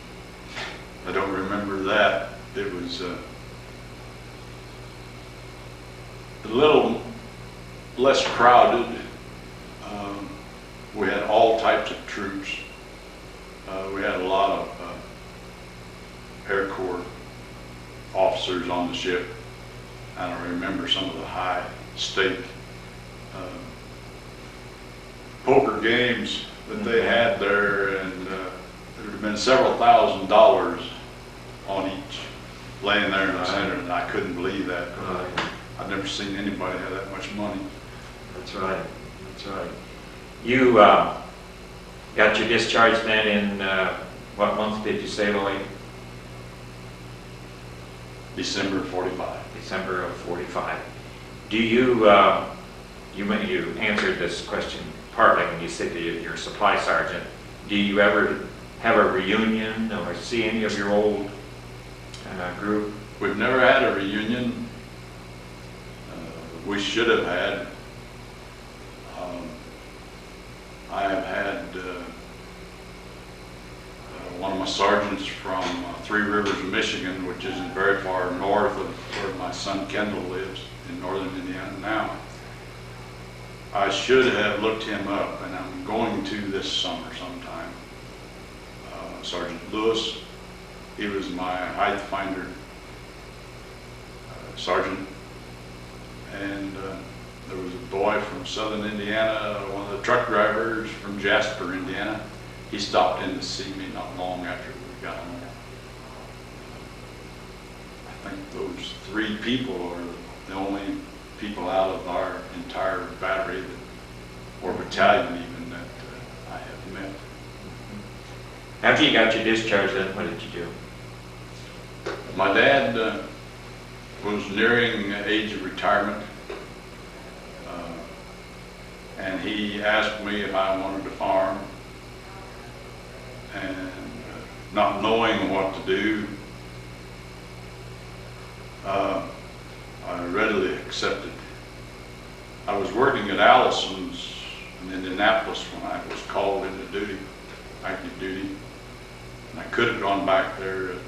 I don't remember that. It was a little less crowded. We had all types of troops. We had a lot of Air Corps officers on the ship. I don't remember some of the high stake poker games that they had there, and there would have been several $1,000s on each laying there in the center, and I couldn't believe that. I've never seen anybody have that much money. That's right. That's right. You got your discharge then in what month did you say, Lloyd? December 45. December of 45. Do you, you answered this question partly when you said that you're a supply sergeant. Do you ever have a reunion or see any of your old group? We've never had a reunion. We should have had. I have had one of my sergeants from Three Rivers, Michigan, which isn't very far north of where my son Kendall lives in northern Indiana now. I should have looked him up, and I'm going to this summer sometime. Sergeant Lewis, he was my height finder sergeant, and there was a boy from southern Indiana, one of the truck drivers from Jasper, Indiana. He stopped in to see me not long after we got home. I think those three people are the only people out of our entire battery or battalion even that I have met. After you got your discharge then, what did you do? My dad was nearing the age of retirement, and he asked me if I wanted to farm, and not knowing what to do, I readily accepted. I was working at Allison's in Indianapolis when I was called into duty, active duty. And I could have gone back there at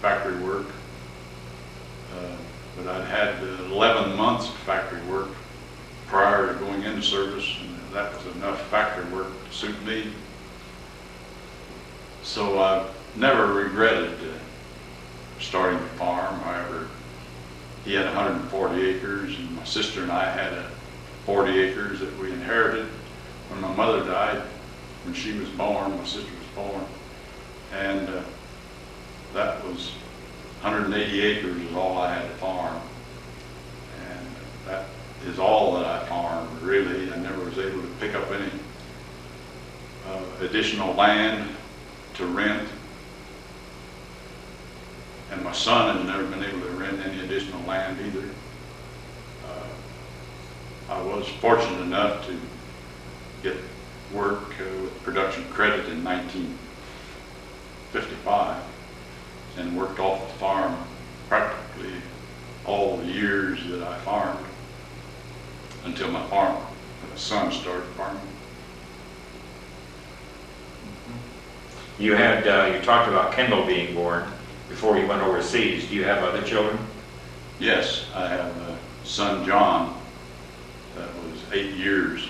factory work, but I'd had 11 months of factory work prior to going into service, and that was enough factory work to suit me. So I've never regretted starting the farm. However, he had 140 acres, and my sister and I had 40 acres that we inherited when my mother died. When she was born, my sister was born, and that was 180 acres is all I had to farm, and that is all that I farmed, really. I never was able to pick up any additional land to rent, and my son has never been able to rent any additional land either. I was fortunate enough to get work with production credit in 1955 and worked off the farm practically all the years that I farmed until my son started farming. You had, you talked about Kendall being born before you went overseas. Do you have other children? Yes, I have a son, John, that was 8 years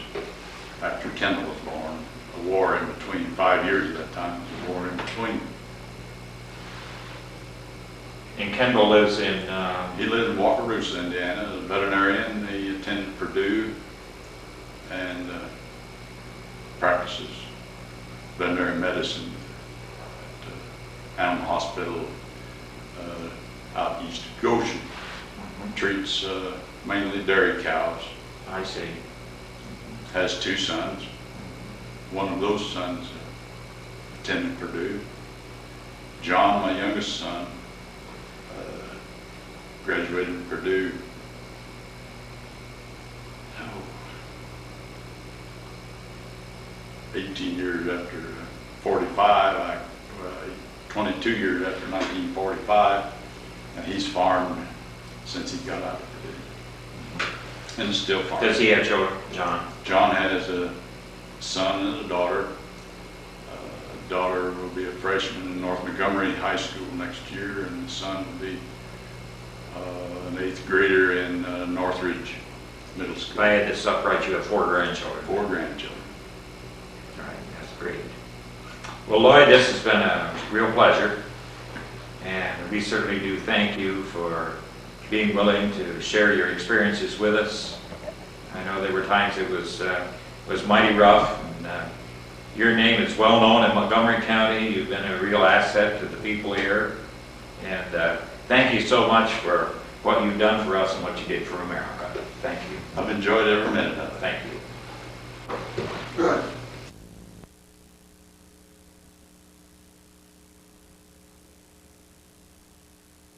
after Kendall was born. A war in between, 5 years at that time, was a war in between. And Kendall lives in... He lives in Wakarusa, Indiana, as a veterinarian. He attended Purdue and practices veterinary medicine at Animal Hospital out east of Goshen. Treats mainly dairy cows. I see. Has 2 sons. One of those sons attended Purdue. John, my youngest son, graduated from Purdue 18 years after 45, 22 years after 1945, and he's farmed since he got out of Purdue, and still farming. Does he have children, John? John has a son and a daughter. The daughter will be a freshman in North Montgomery High School next year, and the son will be an 8th grader in Northridge Middle School. If I had this upright, you have 4 grandchildren. 4 grandchildren. All right, that's great. Well, Lloyd, this has been a real pleasure, and we certainly do thank you for being willing to share your experiences with us. I know there were times it was mighty rough, and your name is well known in Montgomery County. You've been a real asset to the people here, and thank you so much for what you've done for us and what you did for America. Thank you. I've enjoyed every minute of it. Thank you. Good.